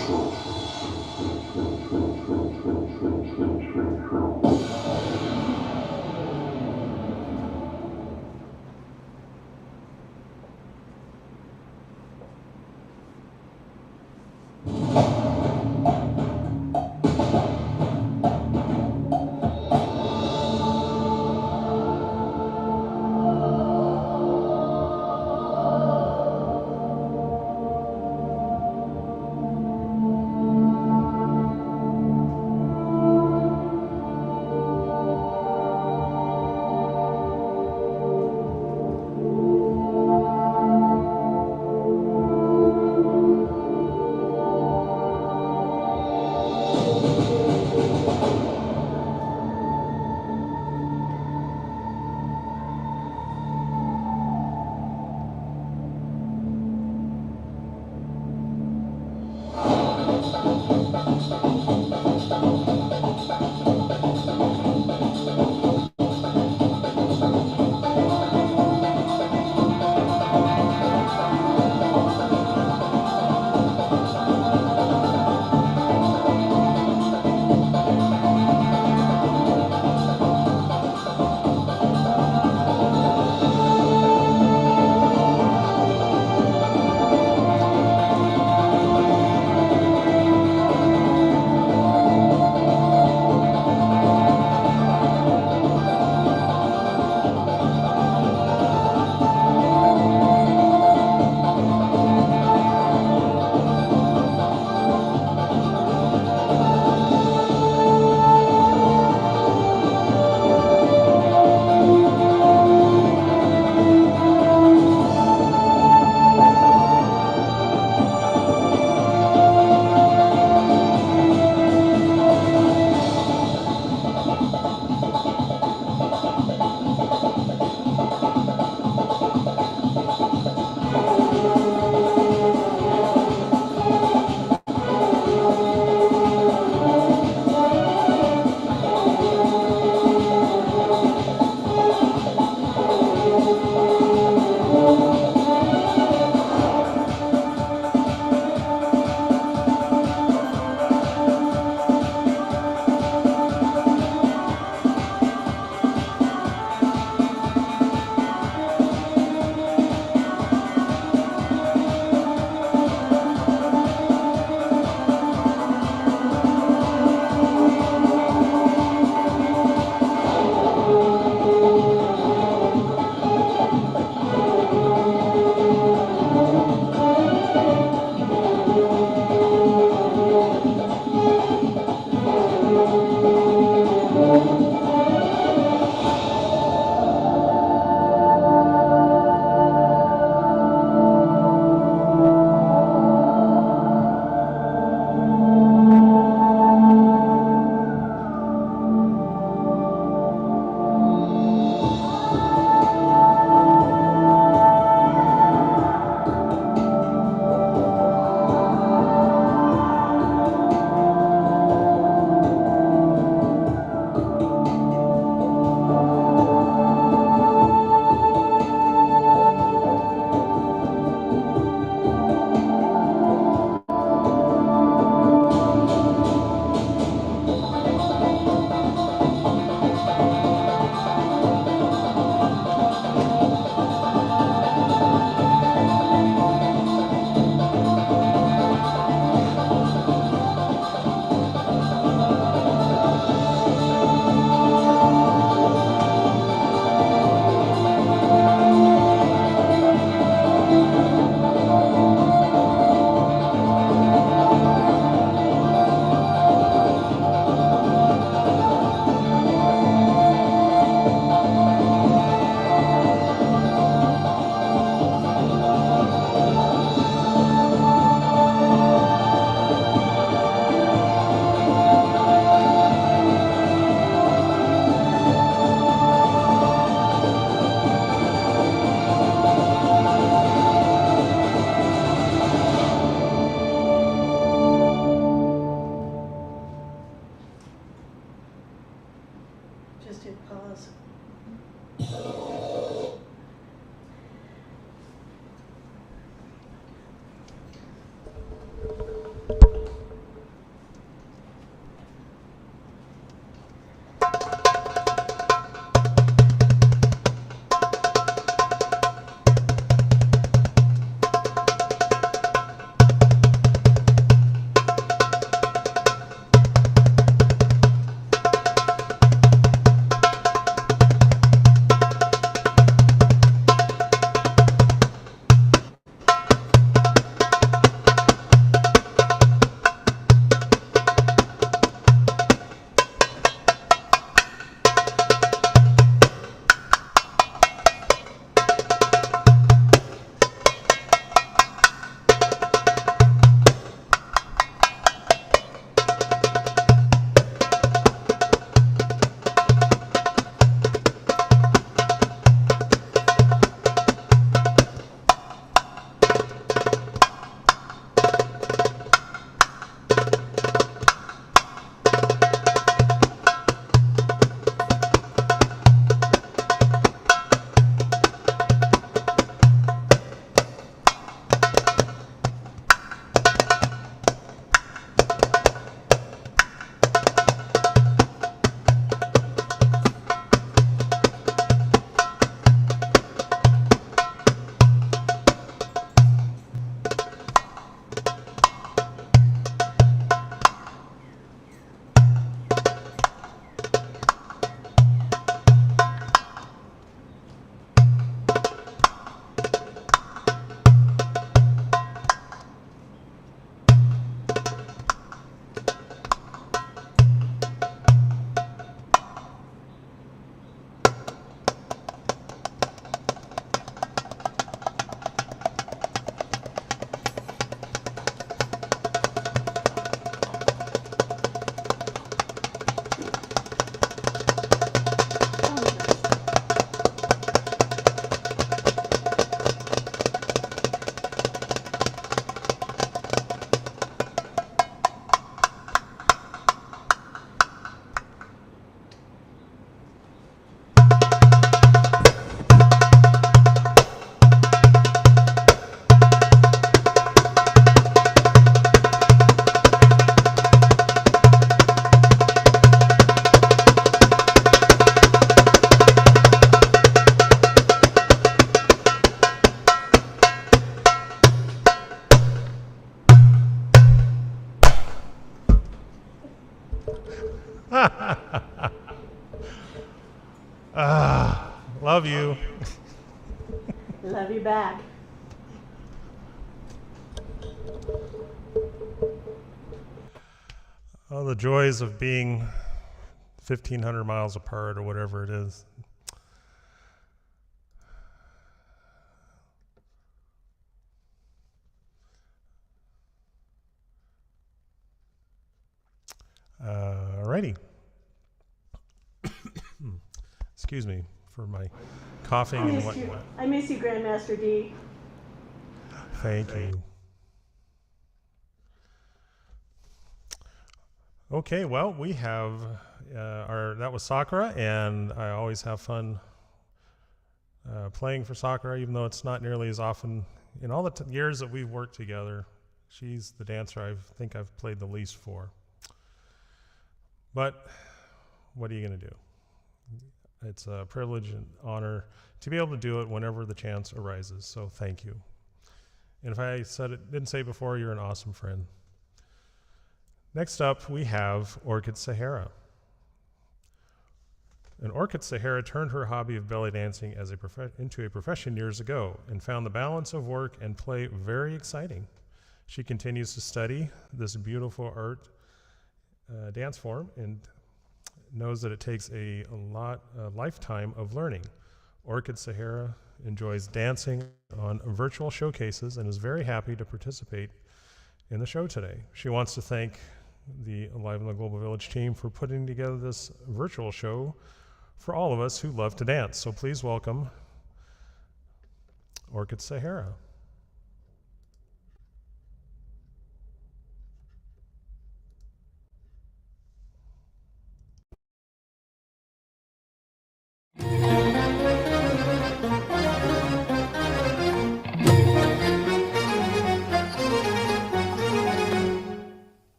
Speaker 6: Love you.
Speaker 2: Love you back.
Speaker 6: Oh, the joys of being 1,500 miles apart or whatever it is. Alrighty. Excuse me for my coughing and whatnot.
Speaker 2: I miss you, Grandmaster D.
Speaker 6: Thank you. Okay, well, we have that was Sakura, and I always have fun playing for Sakura, even though it's not nearly as often. In all the years that we've worked together, she's the dancer I think I've played the least for. But what are you going to do? It's a privilege and honor to be able to do it whenever the chance arises, so thank you. And if I didn't say before, you're an awesome friend. Next up, we have Orchid Sahara. And Orchid Sahara turned her hobby of belly dancing into a profession years ago and found the balance of work and play very exciting. She continues to study this beautiful art dance form and knows that it takes a lifetime of learning. Orchid Sahara enjoys dancing on virtual showcases and is very happy to participate in the show today. She wants to thank the Alive in the Global Village team for putting together this virtual show for all of us who love to dance. So please welcome Orchid Sahara.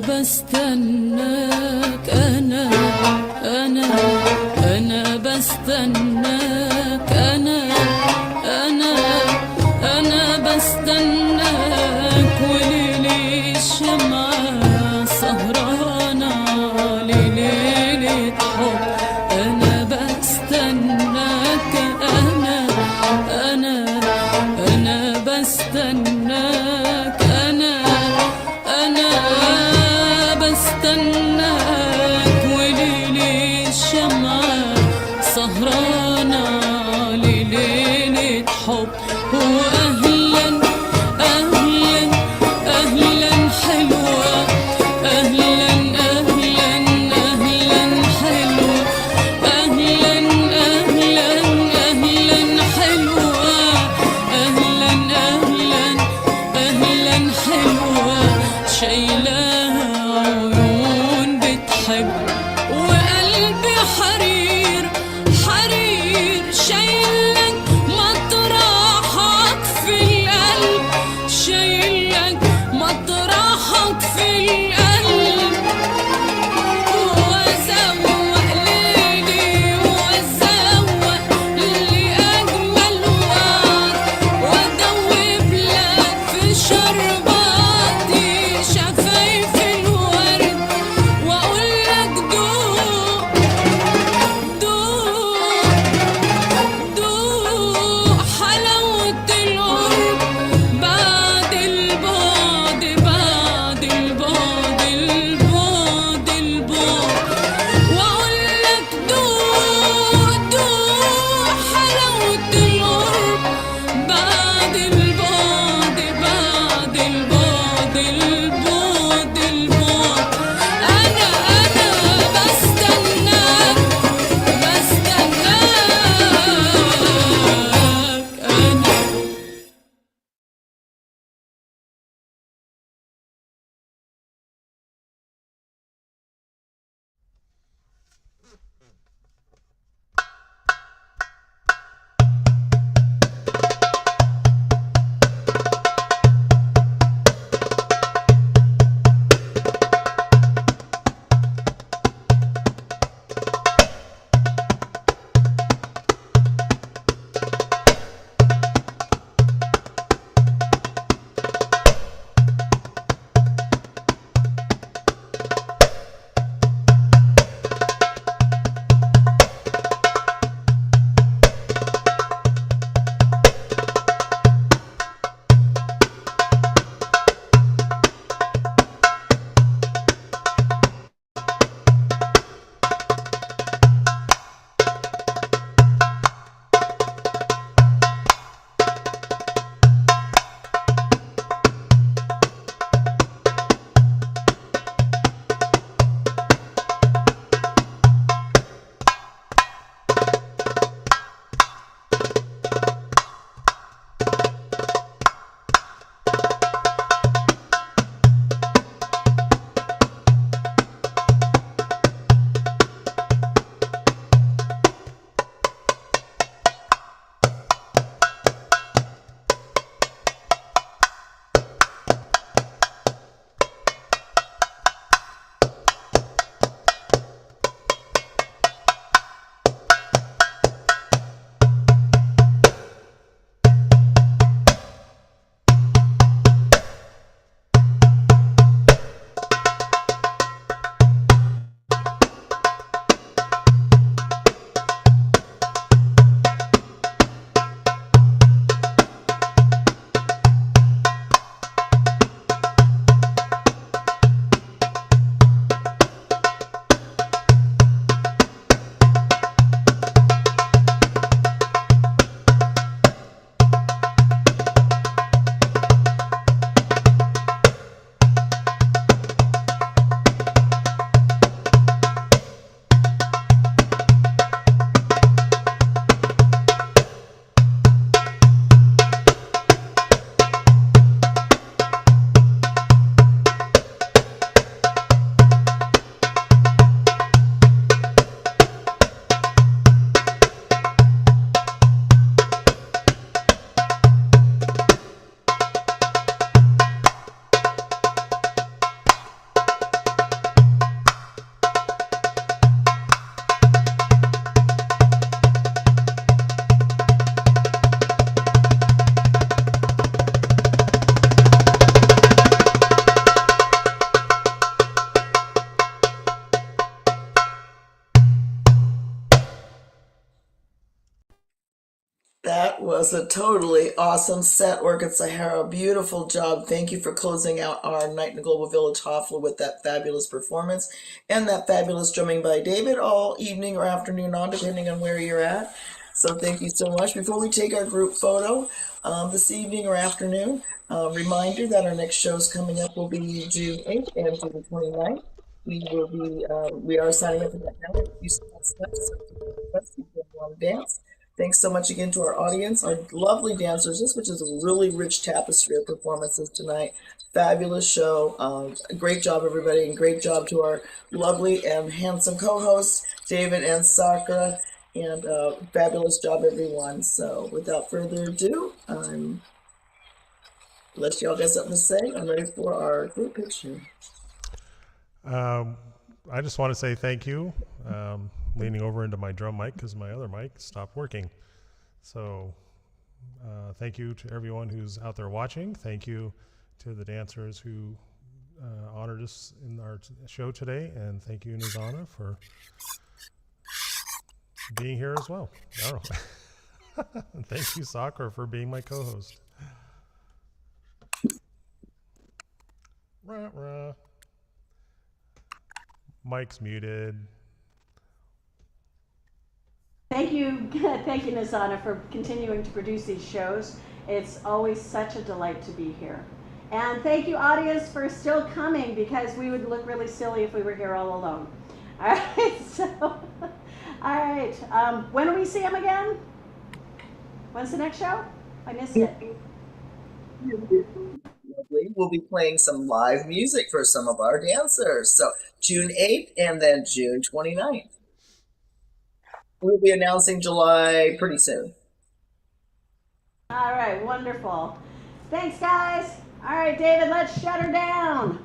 Speaker 9: بستناك أنا بستناك وليلي الشمعة سهرانة لليلة حب أنا بستناك الشمعة سهرانة لليلة حب وأهلا أهلا أهلا حلوة أهلا أهلا أهلا حلوة أهلا أهلا أهلا حلوة أهلا أهلا أهلا حلوة شايلاها عيون بتحب وقلبي حريق
Speaker 4: That was a totally awesome set work at Sahara. Beautiful job. Thank you for closing out our Night in the Global Village Hoffler with that fabulous performance and that fabulous drumming by David all evening or afternoon on, depending on where you're at. So thank you so much. Before we take our group photo this evening or afternoon, reminder that our next shows coming up will be June 8th and June 29th. We are signing up for that now. If you want to dance. Thanks so much again to our audience, our lovely dancers, which is a really rich tapestry of performances tonight. Fabulous show. Great job, everybody, and great job to our lovely and handsome co-hosts, David and Sakura, and fabulous job, everyone. So without further ado, unless y'all got something to say, I'm ready for our group picture.
Speaker 6: I just want to say thank you. Leaning over into my drum mic because my other mic stopped working. So thank you to everyone who's out there watching. Thank you to the dancers who honored us in our show today. And thank you, Nizana, for being here as well. I don't know. Thank you, Sakura, for being my co-host. Rah, rah. Mike's muted.
Speaker 2: Thank you, Nizana, for continuing to produce these shows. It's always such a delight to be here. And thank you, audience, for still coming, because we would look really silly if we were here all alone. All right, so, all right. When do we see him again? When's the next show? I missed it.
Speaker 4: We'll be playing some live music for some of our dancers. So June 8th and then June 29th. We'll be announcing July pretty soon.
Speaker 2: All right, wonderful. Thanks, guys. All right, David, let's shut her down.